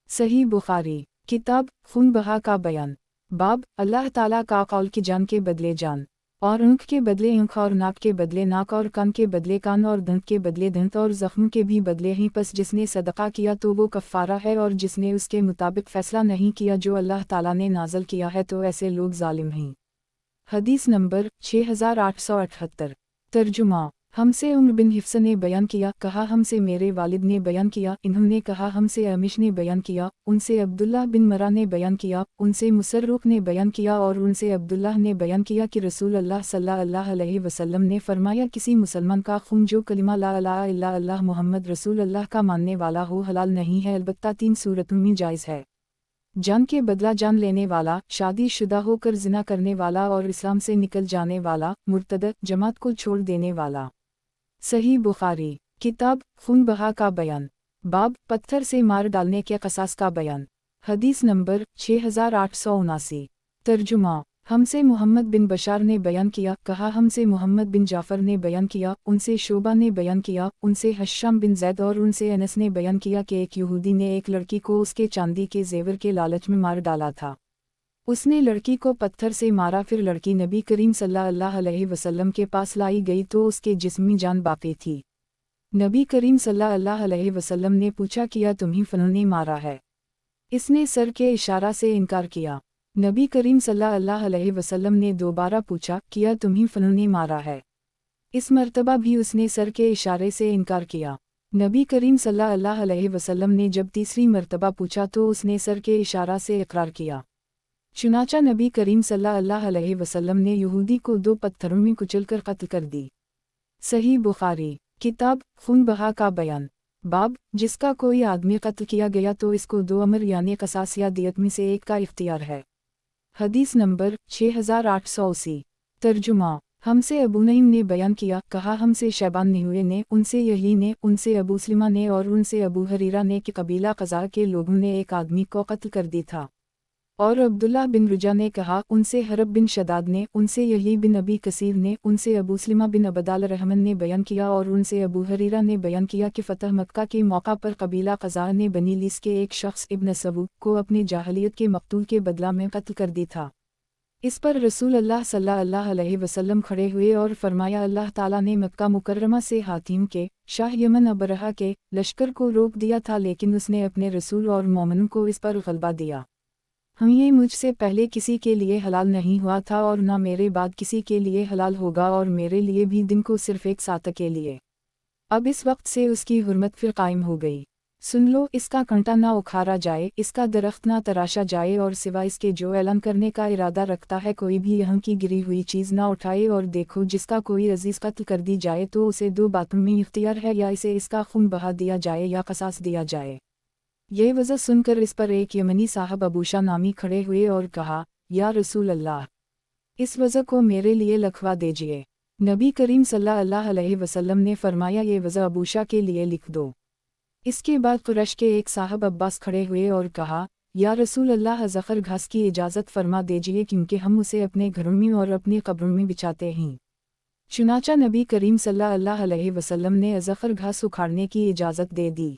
सही बुखारी किताब खून बहा का बयान बाब अल्लाह ताला का कौल की जान के बदले जान और आँख के बदले आँख और नाक के बदले नाक और कान के बदले कान और दंत के बदले दंत और जख्म के भी बदले ही। बस जिसने सदका किया तो वो कफ़ारा है और जिसने उसके मुताबिक फ़ैसला नहीं किया जो अल्लाह ताला ने नाज़ल किया है तो ऐसे लोग ज़ालिम हैं। हदीस नंबर 6878। तर्जुमा हमसे उम्र बिन हिफ्स ने बयान किया, कहा हमसे मेरे वालिद ने बयान किया, इन्होंने कहा हमसे अमिश ने बयान किया, उनसे अब्दुल्लाह बिन मरा ने बयान किया, उनसे मुसर्रुक ने बयान किया और उनसे अब्दुल्लाह ने बयान किया कि रसूल अल्लाह सल्लल्लाहु अलैहि वसल्लम ने फरमाया, किसी मुसलमान का खून जो कलिमा ला इलाहा इल्लल्लाह मुहम्मद रसूल अल्लाह का मानने वाला हो हलाल नहीं है, अलबत्ता 3 सूरतों में जायज़ है। जान के बदला जान लेने वाला, शादी शुदा होकर जिना करने वाला और इस्लाम से निकल जाने वाला, मुर्तद, जमात को छोड़ देने वाला। सही बुखारी। किताब खून बहा का बयान। बाब पत्थर से मार डालने के क़सास का बयान। हदीस नंबर 6879। तर्जुमा। हमसे मोहम्मद बिन बशार ने बयान किया, कहा हमसे मोहम्मद बिन जाफ़र ने बयान किया, उनसे शोबा ने बयान किया, उनसे हश्शाम बिन ज़ैद और उनसे अनस ने बयान किया कि एक यहूदी ने एक लड़की को उसके चांदी के जेवर के लालच में मार डाला था। उसने लड़की को पत्थर से मारा, फिर लड़की नबी करीम सल्लल्लाहु अलैहि वसल्लम के पास लाई गई तो उसके जिस्म में जान बाकी थी। नबी करीम सल्लल्लाहु अलैहि वसल्लम ने पूछा, किया तुम्ही फलां ने मारा है? इसने सर के इशारा से इनकार किया। नबी करीम सल्लल्लाहु अलैहि वसल्लम ने दोबारा पूछा, किया तुम्ही फलां ने मारा है? इस मर्तबा भी उसने सर के इशारे से इनकार किया। नबी करीम सल्लल्लाहु अलैहि वसल्लम ने जब तीसरी मर्तबा पूछा तो उसने सर के इशारा से इकरार किया। चुनाचा नबी करीम सल्लल्लाहु अलैहि वसल्लम ने यहूदी को 2 पत्थरों में कुचलकर कत्ल कर दी। सही बुखारी। किताब खून बहा का बयान। बाब जिसका कोई आदमी कत्ल किया गया तो इसको 2 अमर यानी क़सास या दियत में से एक का इख्तियार है। हदीस नंबर 6880। तर्जुमा। हमसे अबू नईम ने बयान किया, कहा हमसे शैबान निहुए ने, उनसे यही ने, उनसे अबू सलिमा ने और उनसे अबू हरीरा ने कि कबीला क़ज़ा के लोगों ने एक आदमी को कत्ल कर दी था। और अब्दुल्लाह बिन रुजा ने कहा, उनसे हरब बिन शदाद ने, उनसे यही बिन अबी कसीर ने, उनसे अबू सलिमा बिन अबदाल रहमन ने बयान किया और उनसे अबू हरीरा ने बयान किया कि फ़तह मक्का के मौका पर कबीला क़ज़ा ने बनी लीस के एक शख्स इब्न सवूद को अपने जाहलियत के मकतूल के बदला में कत्ल कर दी था। इस पर रसूल अल्लाह सल्लल्लाहु अलैहि वसल्लम खड़े हुए और फरमाया, अल्लाह ताला ने मक्का मुकर्रमा से हातिम के, शाह यमन अबरहा के, लश्कर को रोक दिया था, लेकिन उसने अपने रसूल और मोमिनों को इस पर ग़लबा दिया। ये मुझसे पहले किसी के लिए हलाल नहीं हुआ था और न मेरे बाद किसी के लिए हलाल होगा, और मेरे लिए भी दिन को सिर्फ एक सात के लिए। अब इस वक्त से उसकी हुर्मत फिर कायम हो गई। सुन लो, इसका कंटा ना उखाड़ा जाए, इसका दरख्त ना तराशा जाए, और सिवा इसके जो ऐलान करने का इरादा रखता है कोई भी यहाँ की गिरी हुई चीज़ ना उठाए। और देखो, जिसका कोई अजीज़ कत्ल कर दी जाए तो उसे 2 बातों में इख्तियार है, या इसे इसका खून बहा दिया जाए या क़सास दिया जाए। ये वजह सुनकर इस पर एक यमनी साहब अबूशा नामी खड़े हुए और कहा, या रसूल अल्लाह, इस वजह को मेरे लिए लिखवा दीजिए। नबी करीम सल्लल्लाहु अलैहि वसल्लम ने फरमाया, ये वजह अबूशा के लिए लिख दो। इसके बाद कुरैश के एक साहब अब्बास खड़े हुए और कहा, या रसूल अल्लाह, ज़फ़र घास की इजाज़त फरमा दीजिए, क्योंकि हम उसे अपने घरों में और अपनी कब्रों में बिछाते हैं। चुनाचा नबी करीम सल्लल्लाहु अलैहि वसल्लम ने ज़फ़र घास उखाड़ने की इजाज़त दे दी।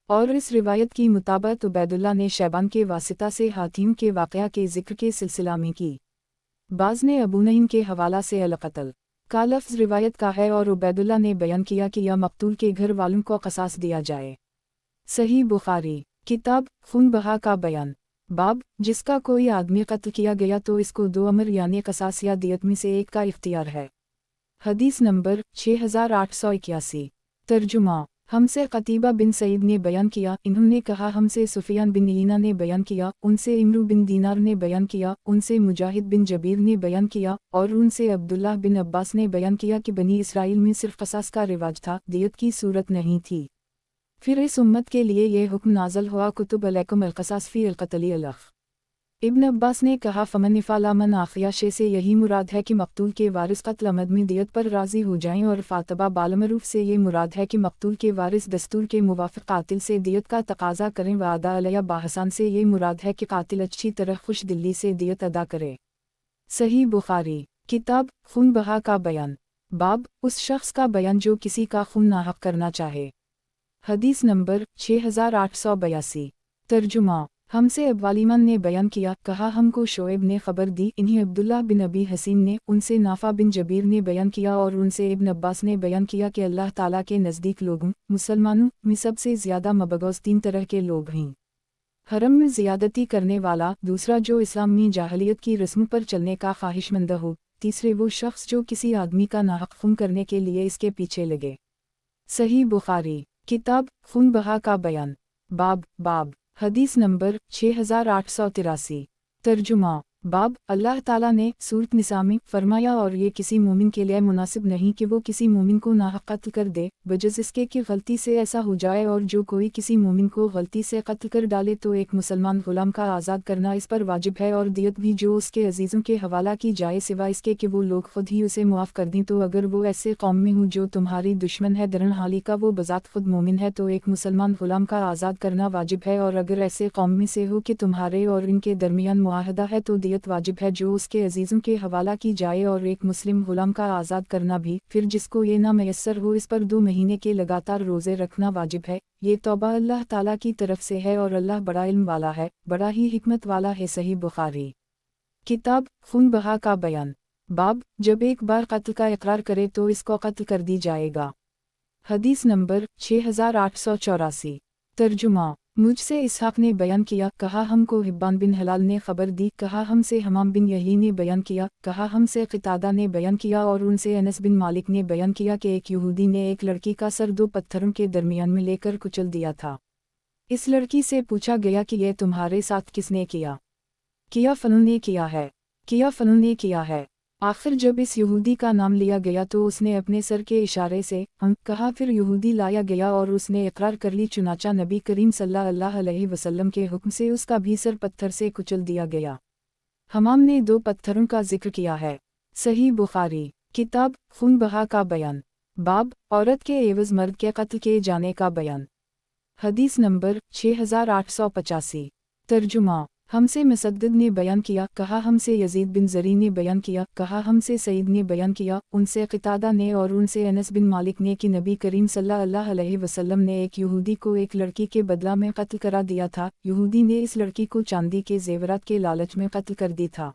और इस रिवायत की मुताबिक उबैदुल्लाह ने शैबान के वासिता से हातिम के वाक़या के ज़िक्र के सिलसिला में की। बाज़ ने अबू नईम के हवाला से अल-क़त्ल का लफ्ज़ रिवायत का है और उबैदुल्लाह ने बयान किया कि या मक़तूल के घर वालों को क़सास दिया जाए। सही बुखारी। किताब खून बहा का बयान। बाब जिसका कोई आदमी कत्ल किया गया तो इसको 2 अमर यानी क़सास या दियत में से एक का इख्तियार है। हदीस नंबर 6881। तर्जुमा। हमसे क़तीबा बिन सईद ने बयान किया, इन्होंने कहा हमसे सुफियान बिन ईना ने बयान किया, उनसे इमरू बिन दीनार ने बयान किया, उनसे मुजाहिद बिन जबीर ने बयान किया और उनसे अब्दुल्लाह बिन अब्बास ने बयान किया कि बनी इसराइल में सिर्फ क़सास का रिवाज था, दियत की सूरत नहीं थी। फिर इस उम्मत के लिए यह हुक्म नाज़ल हुआ, कुतुब अलैकुम अल-क़सास फ़ी अल-क़त्ल अलफ़। इब्न अब्बास ने कहा, फ़मन फ़अला मन आख़ियाशे से यही मुराद है कि मक़तूल के वारिस क़त्ल अमद में दियत पर राज़ी हो जाएं, और फ़ातबा बालमरूफ़ से ये मुराद है कि मक़तूल के वारिस दस्तूर के मुवाफ़िक़ क़ातिल से दियत का तक़ाज़ा करें। वादा अलैया बाहसान से ये मुराद है कि क़ातिल अच्छी तरह खुश दिली से दियत अदा करे। सही बुखारी। किताब खून बहा का बयान। बाब उस शख्स का बयान जो किसी का खून नाहक़ करना चाहे। हदीस नंबर 6882। तर्जुमा। हमसे अब्वालिमान ने बयान किया, कहा हमको शोएब ने खबर दी, इन्हें अब्दुल्लाह बिन अबी हसीन ने, उनसे नाफा बिन जबीर ने बयान किया और उनसे इब्न अब्बास ने बयान किया कि अल्लाह ताला के नज़दीक लोगों मुसलमानों में सबसे ज़्यादा मबगौज़ 3 तरह के लोग हैं। हरम में ज़ियादती करने वाला, दूसरा जो इस्लाम में जाहलियत की रस्म पर चलने का ख्वाहिशमंद हो, تیسرے وہ شخص جو کسی آدمی کا ناحق خون کرنے کے لیے اس کے پیچھے لگے۔ صحیح بخاری، کتاب خون بہا کا بیان، باب حدیث نمبر 6883۔ ترجمہ، باب اللہ تعالیٰ نے سورۃ نساء میں فرمایا اور یہ کسی مومن کے لیے مناسب نہیں کہ وہ کسی مومن کو ناحق قتل کر دے بجز اس کے کہ غلطی سے ایسا ہو جائے، اور جو کوئی کسی مومن کو غلطی سے قتل کر ڈالے تو ایک مسلمان غلام کا آزاد کرنا اس پر واجب ہے، اور دیت بھی جو اس کے عزیزوں کے حوالہ کی جائے سوا اس کے کہ وہ لوگ خود ہی اسے معاف کر دیں۔ تو اگر وہ ایسے قوم میں ہو جو تمہاری دشمن ہے درن حالی کا وہ بذات خود مومن ہے تو ایک مسلمان غلام کا آزاد کرنا واجب ہے، اور اگر ایسے قوم میں سے ہو کہ تمہارے اور ان کے درمیان معاہدہ ہے تو دیت واجب ہے جو اس کے عزیزوں کے حوالہ کی جائے، اور ایک مسلم غلام کا آزاد کرنا بھی۔ پھر جس کو یہ نہ میسر ہو اس پر 2 مہینے کے لگاتار روزے رکھنا واجب ہے۔ یہ توبہ اللہ تعالیٰ کی طرف سے ہے، اور اللہ بڑا علم والا ہے، بڑا ہی حکمت والا ہے۔ صحیح بخاری، کتاب خون بہا کا بیان، باب جب ایک بار قتل کا اقرار کرے تو اس کو قتل کر دی جائے گا۔ حدیث نمبر 6884۔ ترجمہ، مجھ سے اسحاق نے بیان کیا، کہا ہم کو حبان بن حلال نے خبر دی، کہا ہم سے حمام بن یحیی نے بیان کیا، کہا ہم سے قتادہ نے بیان کیا، اور ان سے انس بن مالک نے بیان کیا کہ ایک یہودی نے ایک لڑکی کا سر 2 پتھروں کے درمیان میں لے کر کچل دیا تھا۔ اس لڑکی سے پوچھا گیا کہ یہ تمہارے ساتھ کس نے کیا؟ کیا فلوں نے کیا ہے، کیا فلوں نے کیا ہے۔ آخر جب اس یہودی کا نام لیا گیا تو اس نے اپنے سر کے اشارے سے کہا، پھر یہودی لایا گیا اور اس نے اقرار کر لی، چنانچہ نبی کریم صلی اللہ علیہ وسلم کے حکم سے اس کا بھی سر پتھر سے کچل دیا گیا۔ حمام نے 2 پتھروں کا ذکر کیا ہے۔ صحیح بخاری، کتاب خون بہا کا بیان، باب عورت کے عوض مرد کے قتل کیے جانے کا بیان۔ حدیث نمبر 6885۔ ترجمہ، ہم سے مسدد نے بیان کیا، کہا ہم سے یزید بن زری نے بیان کیا، کہا ہم سے سعید نے بیان کیا، ان سے قتادہ نے اور ان سے انس بن مالک نے کہ نبی کریم صلی اللہ علیہ وسلم نے ایک یہودی کو ایک لڑکی کے بدلہ میں قتل کرا دیا تھا۔ یہودی نے اس لڑکی کو چاندی کے زیورات کے لالچ میں قتل کر دی تھا۔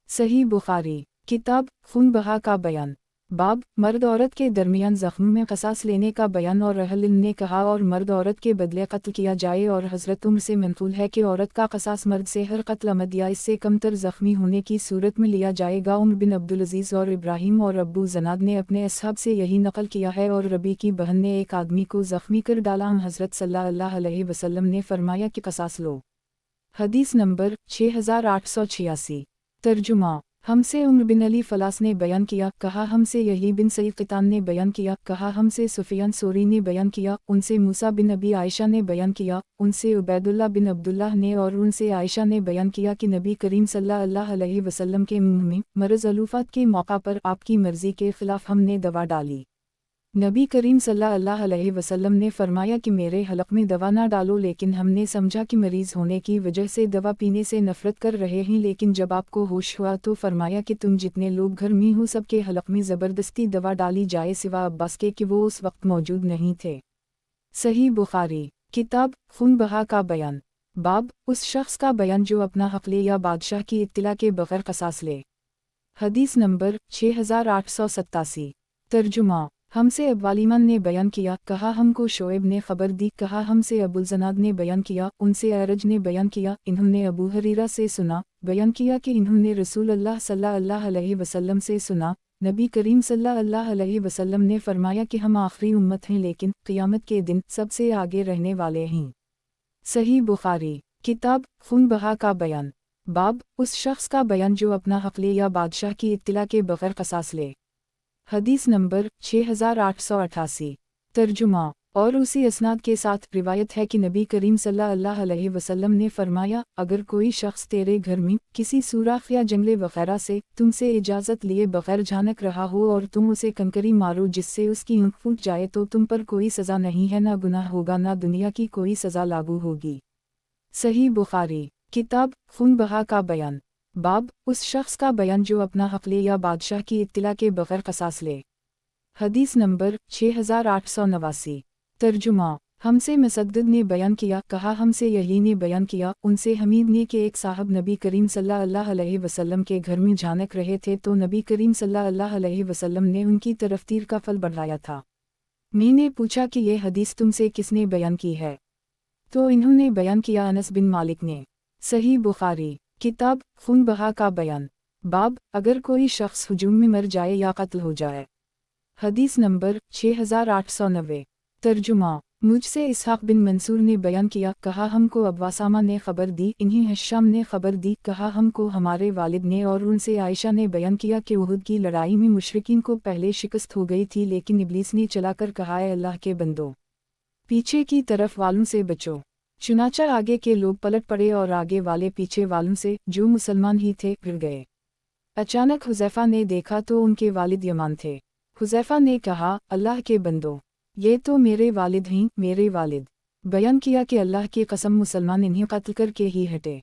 صحیح بخاری، کتاب خون بہا کا بیان، باب مرد عورت کے درمیان زخموں میں قصاص لینے کا بیان، اور اہل علم نے کہا اور مرد عورت کے بدلے قتل کیا جائے، اور حضرت عمر سے منقول ہے کہ عورت کا قصاص مرد سے ہر قتل عمد یا اس سے کم تر زخمی ہونے کی صورت میں لیا جائے گا۔ عمر بن عبدالعزیز اور ابراہیم اور ابو زناد نے اپنے اصحاب سے یہی نقل کیا ہے، اور ربی کی بہن نے ایک آدمی کو زخمی کر ڈالا، حضرت صلی اللہ علیہ وسلم نے فرمایا کہ قصاص لو۔ حدیث نمبر 6886۔ ترجمہ، ہم سے عمر بن علی فلاس نے بیان کیا، کہا ہم سے یحیی بن سعید قطان نے بیان کیا، کہا ہم سے سفیان ثوری نے بیان کیا، ان سے موسیٰ بن ابی عائشہ نے بیان کیا، ان سے عبید اللہ بن عبداللہ نے اور ان سے عائشہ نے بیان کیا کہ نبی کریم صلی اللہ علیہ وسلم کے منہ میں مرض علوفات کے موقع پر آپ کی مرضی کے خلاف ہم نے دوا ڈالی۔ نبی کریم صلی اللہ علیہ وسلم نے فرمایا کہ میرے حلق میں دوا نہ ڈالو، لیکن ہم نے سمجھا کہ مریض ہونے کی وجہ سے دوا پینے سے نفرت کر رہے ہیں، لیکن جب آپ کو ہوش ہوا تو فرمایا کہ تم جتنے لوگ گھر میں ہو سب کے حلق میں زبردستی دوا ڈالی جائے سوا عباس کے کہ وہ اس وقت موجود نہیں تھے۔ صحیح بخاری، کتاب خون بہا کا بیان، باب اس شخص کا بیان جو اپنا حق لے یا بادشاہ کی اطلاع کے بغیر قصاص لے۔ حدیث نمبر 6887۔ ترجمہ، ہم سے ابوالیمان نے بیان کیا، کہا ہم کو شعیب نے خبر دی، کہا ہم سے ابوالزناد نے بیان کیا، ان سے اعرج نے بیان کیا، انہوں نے ابو ہریرہ سے سنا، بیان کیا کہ انہوں نے رسول اللہ صلی اللہ علیہ وسلم سے سنا، نبی کریم صلی اللہ علیہ وسلم نے فرمایا کہ ہم آخری امت ہیں لیکن قیامت کے دن سب سے آگے رہنے والے ہیں۔ صحیح بخاری، کتاب خون بہا کا بیان، باب اس شخص کا بیان جو اپنا حق لے یا بادشاہ کی اطلاع کے بغیر قصاص لے۔ حدیث نمبر 6888۔ ترجمہ، اور اسی اسناد کے ساتھ روایت ہے کہ نبی کریم صلی اللہ علیہ وسلم نے فرمایا، اگر کوئی شخص تیرے گھر میں کسی سوراخ یا جنگلے وغیرہ سے تم سے اجازت لیے بغیر جھانک رہا ہو اور تم اسے کنکری مارو جس سے اس کی اونھ پھوٹ جائے تو تم پر کوئی سزا نہیں ہے، نہ گناہ ہوگا، نہ دنیا کی کوئی سزا لاگو ہوگی۔ صحیح بخاری، کتاب خون بہا کا بیان، باب اس شخص کا بیان جو اپنا حق لے یا بادشاہ کی اطلاع کے بغیر قصاص لے۔ حدیث نمبر 6889۔ ترجمہ، ہم سے مسدد نے بیان کیا، کہا ہم سے یحیی نے بیان کیا، ان سے حمید نے کہ ایک صاحب نبی کریم صلی اللہ علیہ وسلم کے گھر میں جھانک رہے تھے تو نبی کریم صلی اللہ علیہ وسلم نے ان کی طرف تیر کا پھل بڑھایا تھا۔ میں نے پوچھا کہ یہ حدیث تم سے کس نے بیان کی ہے؟ تو انہوں نے بیان کیا انس بن مالک نے۔ صحیح بخاری، کتاب خون بہا کا بیان، बाब अगर कोई शख्स हुजूम में मर जाए या कत्ल हो जाए। हदीस नंबर 6890। तर्जुमा। मुझसे इसहाक बिन मंसूर ने बयान किया, कहा हमको अब्वासामा ने खबर दी, इन्हीं हश्शाम ने खबर दी, कहा हमको हमारे वालिद ने, और उनसे आयशा ने बयान किया कि उहुद की लड़ाई में मुशरिकीन को पहले शिकस्त हो गई थी, लेकिन इब्लीस ने चलाकर कहा, ऐ अल्लाह के बंदो, पीछे की तरफ वालों से बचो। चुनाचा आगे के लोग पलट पड़े और आगे वाले पीछे वालों से, जो मुसलमान ही थे, गिर गए। अचानक हुज़ैफा ने देखा तो उनके वालिद यमान थे। हुज़ैफा ने कहा, अल्लाह के बंदो, ये तो मेरे वालिद हैं, मेरे वालिद। बयान किया कि अल्लाह की कसम मुसलमान इन्हें कत्ल करके ही हटे।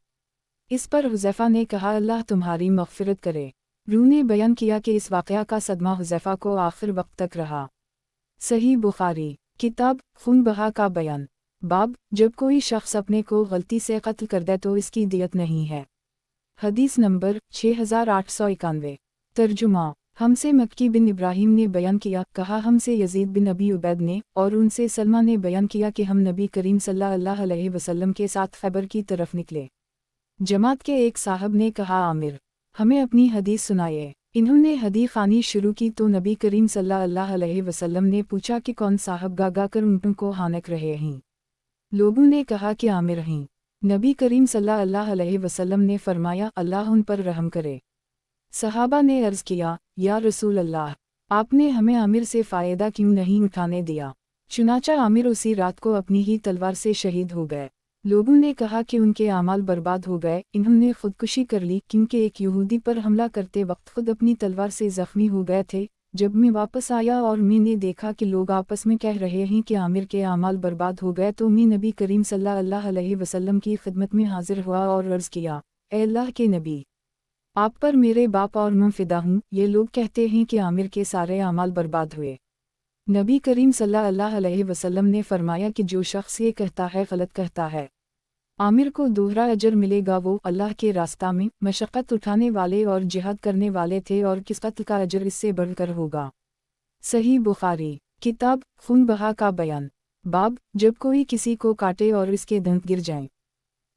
इस पर हुज़ैफा ने कहा, अल्लाह तुम्हारी मग़फ़िरत करे। रूह ने बयान किया कि इस वाक़या का सदमा हुज़ैफा को आखिर वक्त तक रहा। सही बुखारी किताब खून बहा का बयान। बाब जब कोई शख्स अपने को गलती से कत्ल कर दे तो इसकी दियत नहीं है। हदीस नंबर 6891। तर्जुमा। हमसे मक्की बिन इब्राहीम ने बयान किया, कहा हमसे यजीद बिन अबी उबैद ने, और उनसे सलमा ने बयान किया कि हम नबी करीम सल्लल्लाहु अलैहि वसल्लम के साथ खैबर की तरफ निकले। जमात के एक साहब ने कहा, आमिर हमें अपनी हदीस सुनाइए। इन्होंने हदीस खानी शुरू की तो नबी करीम सल्लल्लाहु अलैहि वसल्लम ने पूछा कि कौन साहब गागा कर ऊँटों को हानक रहे हैं। लोगों ने कहा कि आमिर हैं। नबी करीम सल्लल्लाहु अलैहि वसल्लम ने फरमाया, अल्लाह उन पर रहम करे। सहाबा ने अर्ज़ किया, या रसूल अल्लाह, आपने हमें आमिर से फ़ायदा क्यों नहीं उठाने दिया? चुनाचा आमिर उसी रात को अपनी ही तलवार से शहीद हो गए। लोगों ने कहा कि उनके आमाल बर्बाद हो गए, इन्होंने खुदकुशी कर ली, क्योंकि एक यहूदी पर हमला करते वक्त खुद अपनी तलवार से ज़ख्मी हो गए थे। जब मैं वापस आया और मैंने देखा कि लोग आपस में कह रहे हैं कि आमिर के आमाल बर्बाद हो गए, तो मैं नबी करीम सल्लल्लाहु अलैहि वसल्लम की खिदमत में हाजिर हुआ और अर्ज़ किया, ऐ अल्लाह के नबी, आप पर मेरे बाप और मैं फिदा हूँ, ये लोग कहते हैं कि आमिर के सारे आमाल बर्बाद हुए। नबी करीम सल्लल्लाहु अलैहि वसल्लम ने फरमाया कि जो शख्स ये कहता है गलत कहता है। आमिर को दोहरा अजर मिलेगा, वो अल्लाह के रास्ता में मशक्क़त उठाने वाले और जिहाद करने वाले थे, और किस कत्ल का अजर इससे बढ़कर होगा। सही बुखारी किताब खून बहा का बयान। बाब जब कोई किसी को काटे और इसके दंत गिर जाएं।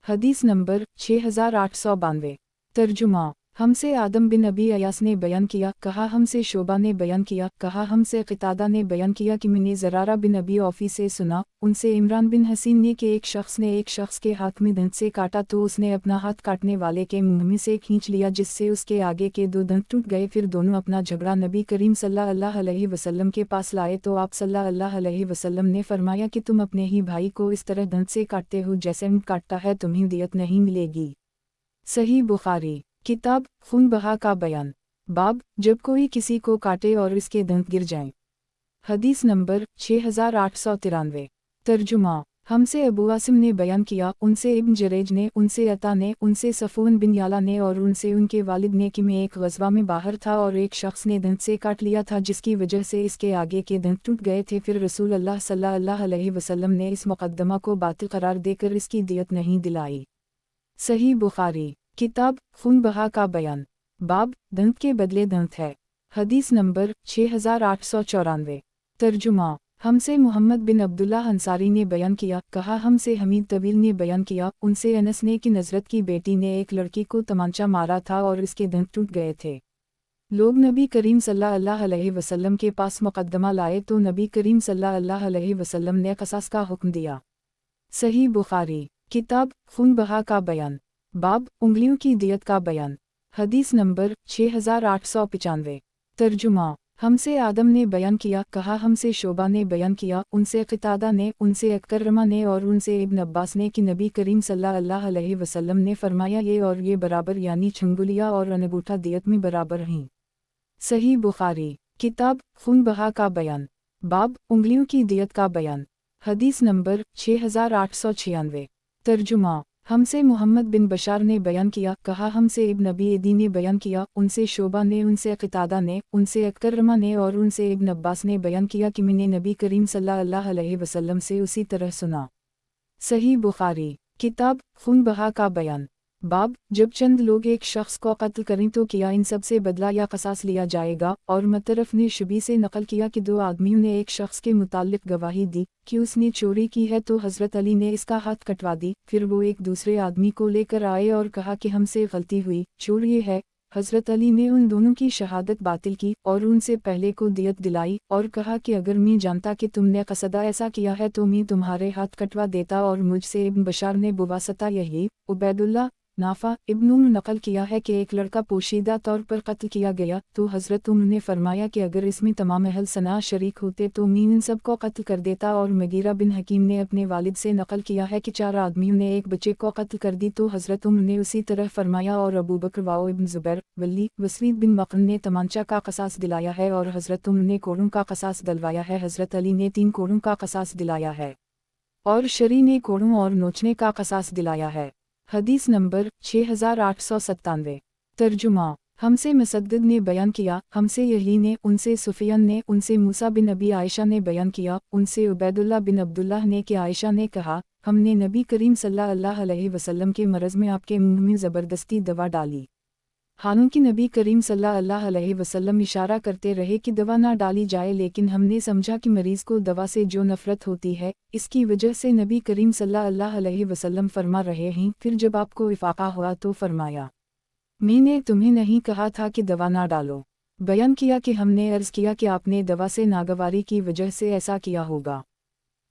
हदीस नंबर 6892। तर्जुमा। हमसे आदम बिन अबी अयास ने बयान किया, कहा हमसे शोबा ने बयान किया, कहा हमसे क़तादा ने बयान किया कि मैंने ज़रारा बिन अबी औफ़ी से सुना, उनसे इमरान बिन हसीन ने कि एक शख्स ने एक शख्स के हाथ में दंत से काटा तो उसने अपना हाथ काटने वाले के मुँह में से खींच लिया, जिससे उसके आगे के 2 दंत टूट गए। फिर दोनों अपना झगड़ा नबी करीम सल्लल्लाहु अलैहि वसल्लम के पास लाए तो आप सल्लल्लाहु अलैहि वसल्लम ने फरमाया कि तुम अपने ही भाई को इस तरह दंत से काटते हो जैसे ऊँट काटता है, तुम्हें दियत नहीं मिलेगी। सही बुखारी किताब खून बहा का बयान। बाब जब कोई किसी को काटे और इसके दंत गिर जाएं। हदीस नंबर 6893। तर्जुमा। हमसे अबू आसिम ने बयान किया, उनसे इब्न जरेज ने, उनसे अता ने, उनसे सफ़ून बिन याला ने और उनसे उनके वालिद ने कि मैं एक ग़ज़वा में बाहर था और एक शख्स ने दंत से काट लिया था, जिसकी वजह से इसके आगे के दंत टूट गए थे। फिर रसूल अल्लाह सल्लल्लाहु अलैहि वसल्लम ने इस मुक़द्दमा को बातिल करार देकर इसकी दियत नहीं दिलाई। सही बुखारी किताब खून बहा का बयान। बाब दंत के बदले दंत है। हदीस नंबर 6894। तर्जुमा। हमसे मोहम्मद बिन अब्दुल्लाह अंसारी ने बयान किया, कहा हमसे हमीद तवील ने बयान किया, उनसे अनस ने कि नज़रत की बेटी ने एक लड़की को तमांचा मारा था और इसके दंत टूट गए थे। लोग नबी करीम सल्लल्लाहु अलैहि वसल्लम के पास मुक़द्दमा लाए तो नबी करीम सल्लल्लाहु अलैहि वसल्लम ने क़सास का हुक्म दिया। सही बुखारी किताब खून बहा का बयान। बाब उंगलियों की दियत का बयान। हदीस नंबर 6895। तर्जुमा। हमसे आदम ने बयान किया, कहा हमसे शोबा ने बयान किया, उनसे क़तादा ने, उनसे अकरमा ने और उनसे इब्न अब्बास ने कि नबी करीम सल्लल्लाहु अलैहि वसल्लम ने फरमाया, ये और ये बराबर यानी छंगुलिया और अनगूठा दियत में बराबर हैं। सही बुखारी किताब खून बहा का बयान। बाब उंगलियों की दियत का बयान। हदीस नंबर 6896। तर्जुमा। हमसे मोहम्मद बिन बशार ने बयान किया, कहा हमसे इब्न अबी एदी ने बयान किया, उनसे शोबा ने, उनसे क़तादा ने, उनसे अकरमा ने और उनसे इब्न अब्बास ने बयान किया कि मैंने नबी करीम सल्लल्लाहु अलैहि वसल्लम से उसी तरह सुना। सही बुखारी किताब खून बहा का बयान। बाब जब चंद लोग एक शख्स को कत्ल करें तो किया इन सब से बदला या क़सास लिया जाएगा। और मतरफ ने शुबी से नकल किया कि 2 आदमियों ने एक शख्स के मुताल्लिक़ गवाही दी कि उसने चोरी की है, तो हज़रत अली ने इसका हाथ कटवा दी। फिर वो एक दूसरे आदमी को लेकर आए और कहा कि हमसे गलती हुई, चोर ये है, हज़रत अली ने उन दोनों की शहादत बातिल की और उनसे पहले को दियत दिलाई और कहा कि अगर मैं जानता कि तुमने कसदा ऐसा किया है तो मैं तुम्हारे हाथ कटवा देता। और मुझसे इब्न बशार ने बुवासता यही उबैदुल्लाह नाफा इब्न नकल किया है कि एक लड़का पोशीदा तौर पर कत्ल किया गया तो हज़रत उमर ने फरमाया कि अगर इसमें तमाम अहल सना शरीक होते तो मैं इन सब को कत्ल कर देता। और मगीरा बिन हकीम ने अपने वालिद से नकल किया है कि 4 आदमियों ने एक बच्चे को कत्ल कर दी तो हज़रत उमर ने उसी तरह फरमाया। और अबू बकर वाओ इब्न ज़ुबैर वली वसीद बिन मक़न ने तमांचा का क़सास दिलाया है और हज़रत उमर ने कोड़ों का क़सास दिलवाया है। हज़रत अली ने 3 कोड़ों का क़सास दिलाया है और शरी ने कोड़ों और नोचने का क़सास दिलाया है। हदीस नंबर 6897। तर्जुमा। हमसे मुसद्दद ने बयान किया, हमसे यही ने, उनसे सुफियान ने, उनसे मूसा बिन अबी आयशा ने बयान किया, उनसे उबैदुल्लाह बिन अब्दुल्लाह ने कि आयशा ने कहा, हमने नबी करीम सल्लल्लाहु अलैहि वसल्लम के मरज़ में आपके मुंह में ज़बरदस्ती दवा डाली। हालांकि नबी करीम सल्लल्लाहु अलैहि वसल्लम इशारा करते रहे कि दवा ना डाली जाए, लेकिन हमने समझा कि मरीज़ को दवा से जो नफ़रत होती है, इसकी वजह से नबी करीम सल्लल्लाहु अलैहि वसल्लम फरमा रहे हैं। फिर जब आपको इफ़ाक़ा हुआ तो फरमाया, मैंने तुम्हें नहीं कहा था कि दवा ना डालो। बयान किया कि हमने अर्ज़ किया कि आपने दवा से नागवारी की वजह से ऐसा किया होगा।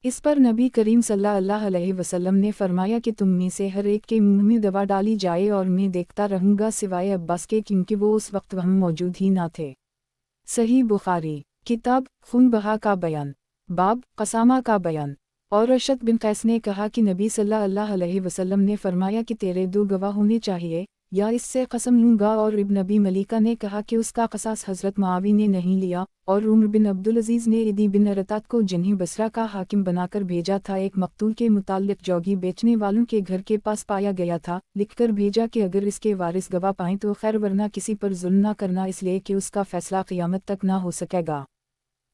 इस पर नबी करीम सल्लल्लाहु अलैहि वसल्लम ने फरमाया कि तुम में से हर एक के मुंह में दवा डाली जाए और मैं देखता रहूँगा सिवाय अब्बास के, क्योंकि वो उस वक्त वहाँ मौजूद ही ना थे। सही बुखारी किताब खून बहा का बयान, बाब कसामा का बयान। और अशद बिन कैस ने कहा कि नबी सल्लल्लाहु अलैहि वसल्लम ने फरमाया कि तेरे 2 गवाह होने चाहिए या इससे कसम लूँगा। और इब्न अबी मलिका ने कहा कि उसका कसास हज़रत मुआवी ने नहीं लिया। और उमर बिन अब्दुल अजीज़ ने इदी बिन अरतात को जिन्हें बसरा का हाकिम बनाकर भेजा था, एक मकतूल के मुताल्लिक़ जोगी बेचने वालों के घर के पास पाया गया था, लिखकर भेजा कि अगर इसके वारिस गवाह पाएँ तो खैर, वरना किसी पर जुल्म न करना, इसलिए कि उसका फ़ैसला क़यामत तक ना हो सकेगा।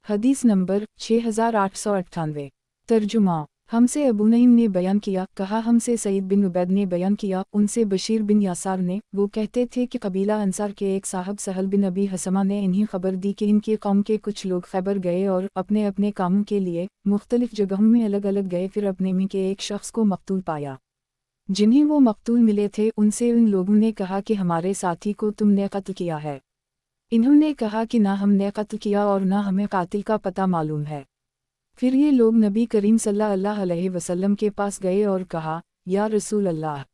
हदीस नंबर 6898। तर्जुमा। हमसे अबू नईम ने बयान किया, कहा हमसे सईद बिन उबैद ने बयान किया, उनसे बशीर बिन यासार ने, वो कहते थे कि कबीला अंसार के एक साहब सहल बिन अबी हसमा ने इन्हें खबर दी कि इनके कौम के कुछ लोग खैबर गए और अपने अपने कामों के लिए मुख्तलिफ जगहों में अलग अलग गए। फिर अपने में के एक शख्स को मकतूल पाया। जिन्हें वो मकतूल मिले थे उनसे उन लोगों ने कहा कि हमारे साथी को तुमने कत्ल किया है। इन्होंने कहा कि ना हमने कत्ल किया और ना हमें कातिल का पता मालूम है। फिर ये लोग नबी करीम सल्लल्लाहु अलैहि वसल्लम के पास गए और कहा, या रसूल अल्लाह,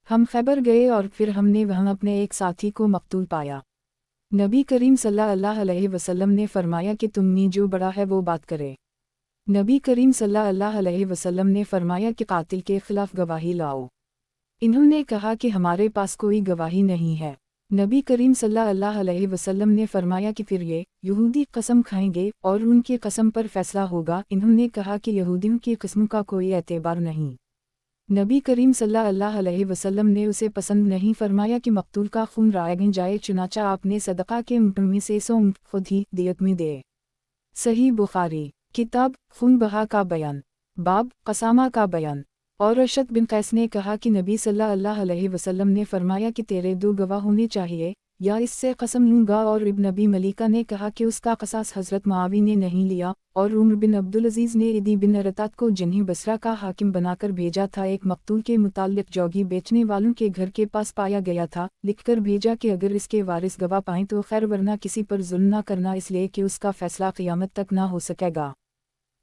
हम खैबर गए और फिर हमने वहाँ अपने एक साथी को मकतूल पाया। नबी करीम सल्लल्लाहु अलैहि वसल्लम ने फरमाया कि तुम में जो बड़ा है वो बात करे। नबी करीम सल्लल्लाहु अलैहि वसल्लम ने फरमाया कि कातिल के खिलाफ गवाही लाओ। इन्होंने कहा कि हमारे पास कोई गवाही नहीं है। नबी करीम सल्लल्लाहु अलैहि वसल्लम ने फरमाया कि फिर ये यहूदी कसम खाएंगे और उनकी कसम पर फैसला होगा। इन्होंने कहा कि यहूदियों की कसम का कोई एतबार नहीं। नबी करीम सल्लल्लाहु अलैहि वसल्लम ने उसे पसंद नहीं फरमाया कि मकतूल का खून रायगन जाए, चुनाचा आपने सदका के ऊँट में से 100 ऊँट खुद ही दियत में दे। सही बुखारी किताब खून बहा का बयान, बाब कसामा का बयान। और अशद बिन कैस ने कहा कि नबी सल्लल्लाहु अलैहि वसल्लम ने फरमाया कि तेरे 2 गवाह होने चाहिए या इससे कसम लूँगा। और इब्न अबी मलिका ने कहा कि उसका कसास हज़रत मुआवी ने नहीं लिया। और उमर बिन अब्दुल अजीज़ ने इदी बिन अरतात को जिन्हें बसरा का हाकिम बनाकर भेजा था, एक मकतूल के मुताल्लिक़ जोगी बेचने वालों के घर के पास पाया गया था, लिखकर भेजा कि अगर इसके वारिस गवाह पाएँ तो खैर, वरना किसी पर जुल्म न करना, इसलिए कि उसका फ़ैसला क़यामत तक ना हो सकेगा।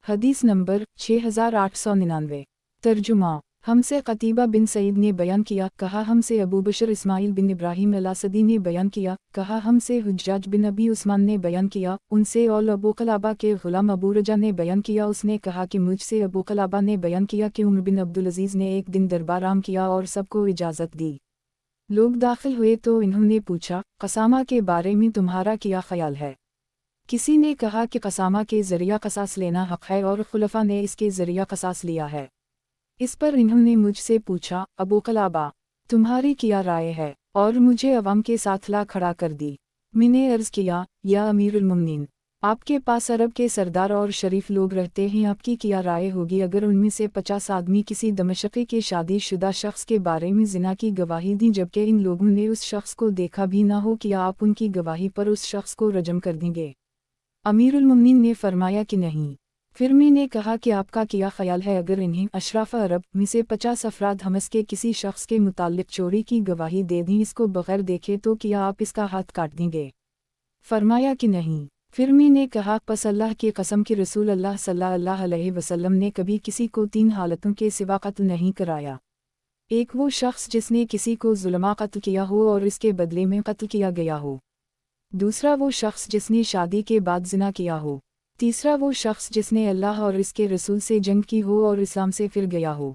हदीस नंबर 6899। तर्जुमा। हमसे कतीबा बिन सईद ने बयान किया, कहा हमसे अबू बशर इस्माइल बिन इब्राहिम अल-असदी ने बयान किया, कहा हमसे हुज्जाज बिन अबी उस्मान ने बयान किया, उनसे और अबू कलाबा के गुलाम अबू रजा ने बयान किया, उसने कहा कि मुझसे अबू कलाबा ने बयान किया कि उमर बिन अब्दुल अजीज़ ने एक दिन दरबार आम किया और सबको इजाज़त दी। लोग दाखिल हुए तो इन्होंने पूछा, कसामा के बारे में तुम्हारा क्या ख्याल है? किसी ने कहा कि कसामा के ज़रिया कसास लेना हक़ है और खुलफ़ा ने इसके ज़रिया कसास लिया है। इस पर इन्होंने मुझसे पूछा, अबू कलाबा, तुम्हारी क्या राय है? और मुझे अवाम के साथ ला खड़ा कर दी। मैंने अर्ज़ किया, या अमीरुल मुमिनीन, आपके पास अरब के सरदार और शरीफ लोग रहते हैं, आपकी क्या राय होगी अगर उनमें से 50 आदमी किसी दमिश्क़ी के शादीशुदा शख्स के बारे में ज़िना की गवाही दी, जबकि इन लोगों ने उस शख्स को देखा भी ना हो, क्या आप उनकी गवाही पर उस शख्स को रजम कर देंगे? अमीरुल मुमिनीन ने फरमाया कि नहीं। فرمی نے کہا کہ آپ کا کیا خیال ہے اگر انہیں اشراف عرب میں سے 50 افراد حمص کے کسی شخص کے متعلق چوری کی گواہی دے دیں اس کو بغیر دیکھے تو کیا آپ اس کا ہاتھ کاٹ دیں گے؟ فرمایا کہ نہیں۔ فرمی نے کہا پس اللہ کی قسم کہ رسول اللہ صلی اللہ علیہ وسلم نے کبھی کسی کو 3 حالتوں کے سوا قتل نہیں کرایا۔ ایک وہ شخص جس نے کسی کو ظلمہ قتل کیا ہو اور اس کے بدلے میں قتل کیا گیا ہو، دوسرا وہ شخص جس نے شادی کے بعد زنا کیا ہو، تیسرا وہ شخص جس نے اللہ اور اس کے رسول سے جنگ کی ہو اور اسلام سے پھر گیا ہو۔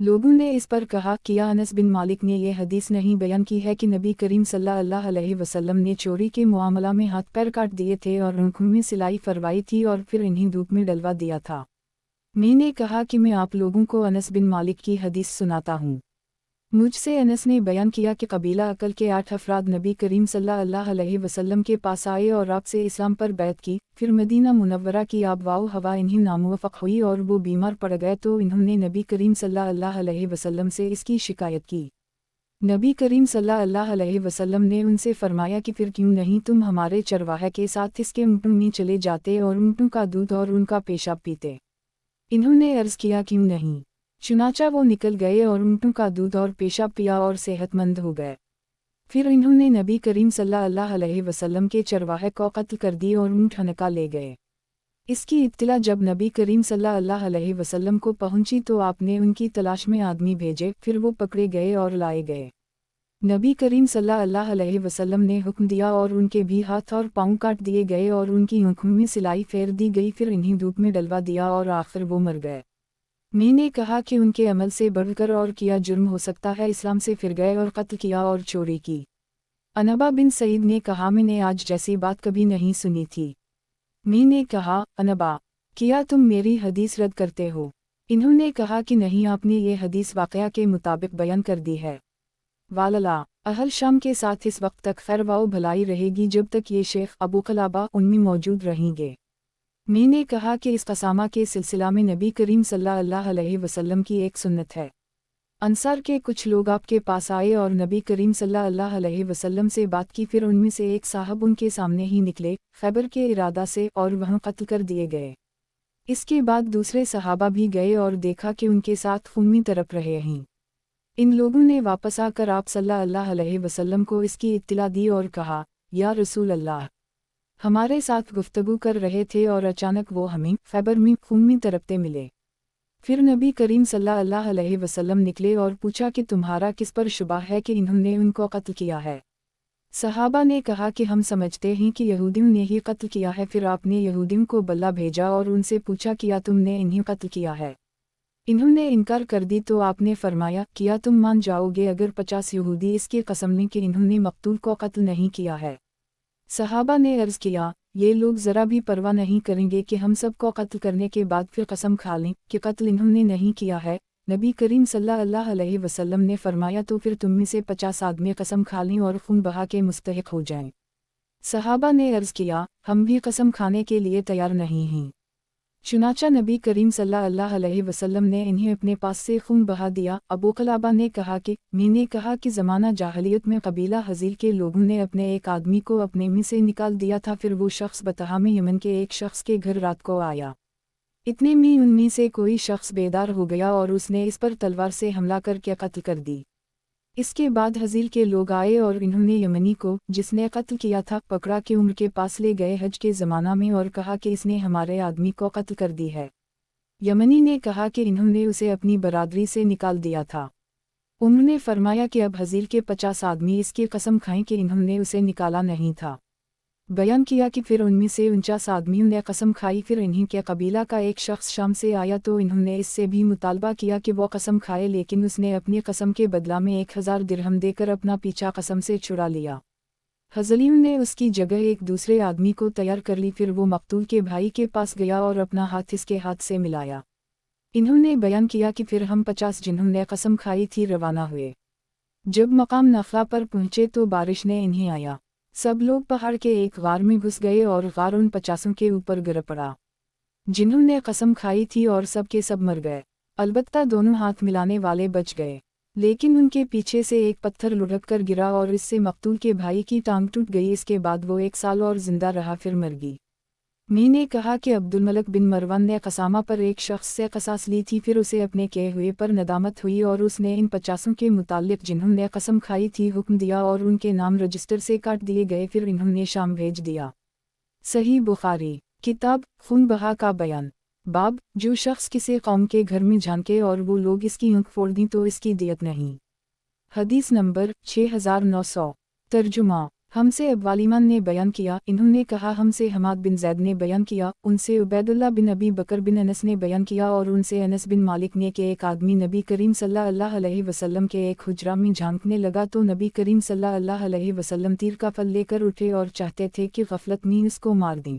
لوگوں نے اس پر کہا کیا انس بن مالک نے یہ حدیث نہیں بیان کی ہے کہ نبی کریم صلی اللہ علیہ وسلم نے چوری کے معاملہ میں ہاتھ پیر کاٹ دیے تھے اور آنکھوں میں سلائی فرمائی تھی اور پھر انہیں دھوپ میں ڈلوا دیا تھا؟ میں نے کہا کہ میں آپ لوگوں کو انس بن مالک کی حدیث سناتا ہوں۔ مجھ سے انس نے بیان کیا کہ قبیلہ عقل کے 8 افراد نبی کریم صلی اللہ علیہ وسلم کے پاس آئے اور آپ سے اسلام پر بیعت کی، پھر مدینہ منورہ کی آب و ہوا انہیں ناموافق ہوئی اور وہ بیمار پڑ گئے تو انہوں نے نبی کریم صلی اللہ علیہ وسلم سے اس کی شکایت کی۔ نبی کریم صلی اللہ علیہ وسلم نے ان سے فرمایا کہ پھر کیوں نہیں تم ہمارے چرواہے کے ساتھ اس کے اونٹوں میں چلے جاتے اور اونٹوں کا دودھ اور ان کا پیشاب پیتے؟ انہوں نے عرض کیا کیوں نہیں؟ چنانچہ وہ نکل گئے اور اونٹوں کا دودھ اور پیشاب پیا اور صحت مند ہو گئے۔ پھر انہوں نے نبی کریم صلی اللہ علیہ وسلم کے چرواہے کو قتل کر دی اور اونٹ ہنکا لے گئے۔ اس کی اطلاع جب نبی کریم صلی اللہ علیہ وسلم کو پہنچی تو آپ نے ان کی تلاش میں آدمی بھیجے، پھر وہ پکڑے گئے اور لائے گئے۔ نبی کریم صلی اللہ علیہ وسلم نے حکم دیا اور ان کے بھی ہاتھ اور پاؤں کاٹ دیے گئے اور ان کی آنکھوں میں سلائی پھیر دی گئی، پھر انہیں دھوپ میں ڈلوا دیا اور آخر وہ مر گئے۔ میں نے کہا کہ ان کے عمل سے بڑھ کر اور کیا جرم ہو سکتا ہے، اسلام سے پھر گئے اور قتل کیا اور چوری کی۔ انبا بن سعید نے کہا میں نے آج جیسی بات کبھی نہیں سنی تھی۔ میں نے کہا انبا، کیا تم میری حدیث رد کرتے ہو؟ انہوں نے کہا کہ نہیں، آپ نے یہ حدیث واقعہ کے مطابق بیان کر دی ہے۔ واللہ اہل شام کے ساتھ اس وقت تک خیر و بھلائی رہے گی جب تک یہ شیخ ابو قلابہ ان میں موجود رہیں گے۔ میں نے کہا کہ اس قسامہ کے سلسلہ میں نبی کریم صلی اللہ علیہ وسلم کی ایک سنت ہے۔ انصار کے کچھ لوگ آپ کے پاس آئے اور نبی کریم صلی اللہ علیہ وسلم سے بات کی، پھر ان میں سے ایک صاحب ان کے سامنے ہی نکلے خیبر کے ارادہ سے اور وہاں قتل کر دیے گئے۔ اس کے بعد دوسرے صحابہ بھی گئے اور دیکھا کہ ان کے ساتھ خونی تڑپ رہے ہیں۔ ان لوگوں نے واپس آ کر آپ صلی اللہ علیہ وسلم کو اس کی اطلاع دی اور کہا یا رسول اللہ، ہمارے ساتھ گفتگو کر رہے تھے اور اچانک وہ ہمیں خیبر میں خون میں تڑپتے ملے۔ پھر نبی کریم صلی اللہ علیہ وسلم نکلے اور پوچھا کہ تمہارا کس پر شبہ ہے کہ انہوں نے ان کو قتل کیا ہے؟ صحابہ نے کہا کہ ہم سمجھتے ہیں کہ یہودیوں نے ہی قتل کیا ہے۔ پھر آپ نے یہودیوں کو بلا بھیجا اور ان سے پوچھا کیا تم نے انہیں قتل کیا ہے؟ انہوں نے انکار کر دی تو آپ نے فرمایا کیا تم مان جاؤ گے اگر 50 یہودی اس کی قسم لیں کہ انہوں نے مقتول کو قتل نہیں کیا ہے؟ صحابہ نے عرض کیا یہ لوگ ذرا بھی پرواہ نہیں کریں گے کہ ہم سب کو قتل کرنے کے بعد پھر قسم کھا لیں کہ قتل انہوں نے نہیں کیا ہے؟ نبی کریم صلی اللہ علیہ وسلم نے فرمایا تو پھر تم میں سے 50 آدمی قسم کھا لیں اور خون بہا کے مستحق ہو جائیں۔ صحابہ نے عرض کیا ہم بھی قسم کھانے کے لیے تیار نہیں ہیں۔ چنانچہ نبی کریم صلی اللہ علیہ وسلم نے انہیں اپنے پاس سے خون بہا دیا۔ ابو قلابہ نے کہا کہ میں نے کہا کہ زمانہ جاہلیت میں قبیلہ حزیل کے لوگوں نے اپنے ایک آدمی کو اپنے میں سے نکال دیا تھا، پھر وہ شخص بطحا میں یمن کے ایک شخص کے گھر رات کو آیا۔ اتنے میں ان میں سے کوئی شخص بیدار ہو گیا اور اس نے اس پر تلوار سے حملہ کر کے قتل کر دی۔ اس کے بعد حزیل کے لوگ آئے اور انہوں نے یمنی کو جس نے قتل کیا تھا پکڑا کے عمر کے پاس لے گئے حج کے زمانہ میں اور کہا کہ اس نے ہمارے آدمی کو قتل کر دی ہے۔ یمنی نے کہا کہ انہوں نے اسے اپنی برادری سے نکال دیا تھا۔ عمر نے فرمایا کہ اب حزیل کے 50 آدمی اس کی قسم کھائیں کہ انہوں نے اسے نکالا نہیں تھا۔ بیان کیا کہ پھر ان میں سے 49 آدمیوں نے قسم کھائی۔ پھر انہیں کے قبیلہ کا ایک شخص شام سے آیا تو انہوں نے اس سے بھی مطالبہ کیا کہ وہ قسم کھائے، لیکن اس نے اپنی قسم کے بدلہ میں 1000 درہم دے کر اپنا پیچھا قسم سے چھڑا لیا۔ حزلیوں نے اس کی جگہ ایک دوسرے آدمی کو تیار کر لی۔ پھر وہ مقتول کے بھائی کے پاس گیا اور اپنا ہاتھ اس کے ہاتھ سے ملایا۔ انہوں نے بیان کیا کہ پھر ہم 50 جنہوں نے قسم کھائی تھی روانہ ہوئے۔ جب مقام نخلا پر پہنچے تو بارش نے انہیں آیا۔ سب لوگ پہاڑ کے ایک غار میں گھس گئے اور غار ان 50 کے اوپر گر پڑا جنہوں نے قسم کھائی تھی، اور سب کے سب مر گئے۔ البتہ دونوں ہاتھ ملانے والے بچ گئے، لیکن ان کے پیچھے سے ایک پتھر لڑک کر گرا اور اس سے مقتول کے بھائی کی ٹانگ ٹوٹ گئی۔ اس کے بعد وہ 1 سال اور زندہ رہا، پھر مر گئی۔ मी نے کہا کہ عبدالملک بن مروان نے قسامہ پر ایک شخص سے قصاص لی تھی، پھر اسے اپنے کیے ہوئے پر ندامت ہوئی اور اس نے ان 50 کے متعلق جنہوں نے قسم کھائی تھی حکم دیا اور ان کے نام رجسٹر سے کاٹ دیے گئے، پھر انہوں نے شام بھیج دیا۔ صحیح بخاری کتاب خون بہا کا بیان۔ باب جو شخص کسی قوم کے گھر میں جھانکے اور وہ لوگ اس کی آنکھ پھوڑ دیں تو اس کی دیت نہیں۔ حدیث نمبر 6900۔ ترجمہ ہم سے ابوالیمان نے بیان کیا، انہوں نے کہا ہم سے حماد بن زید نے بیان کیا، ان سے عبید اللہ بن ابی بکر بن انس نے بیان کیا اور ان سے انس بن مالک نے کہ ایک آدمی نبی کریم صلی اللہ علیہ وسلم کے ایک حجرہ میں جھانکنے لگا تو نبی کریم صلی اللہ علیہ وسلم تیر کا پھل لے کر اٹھے اور چاہتے تھے کہ غفلت میں اس کو مار دیں۔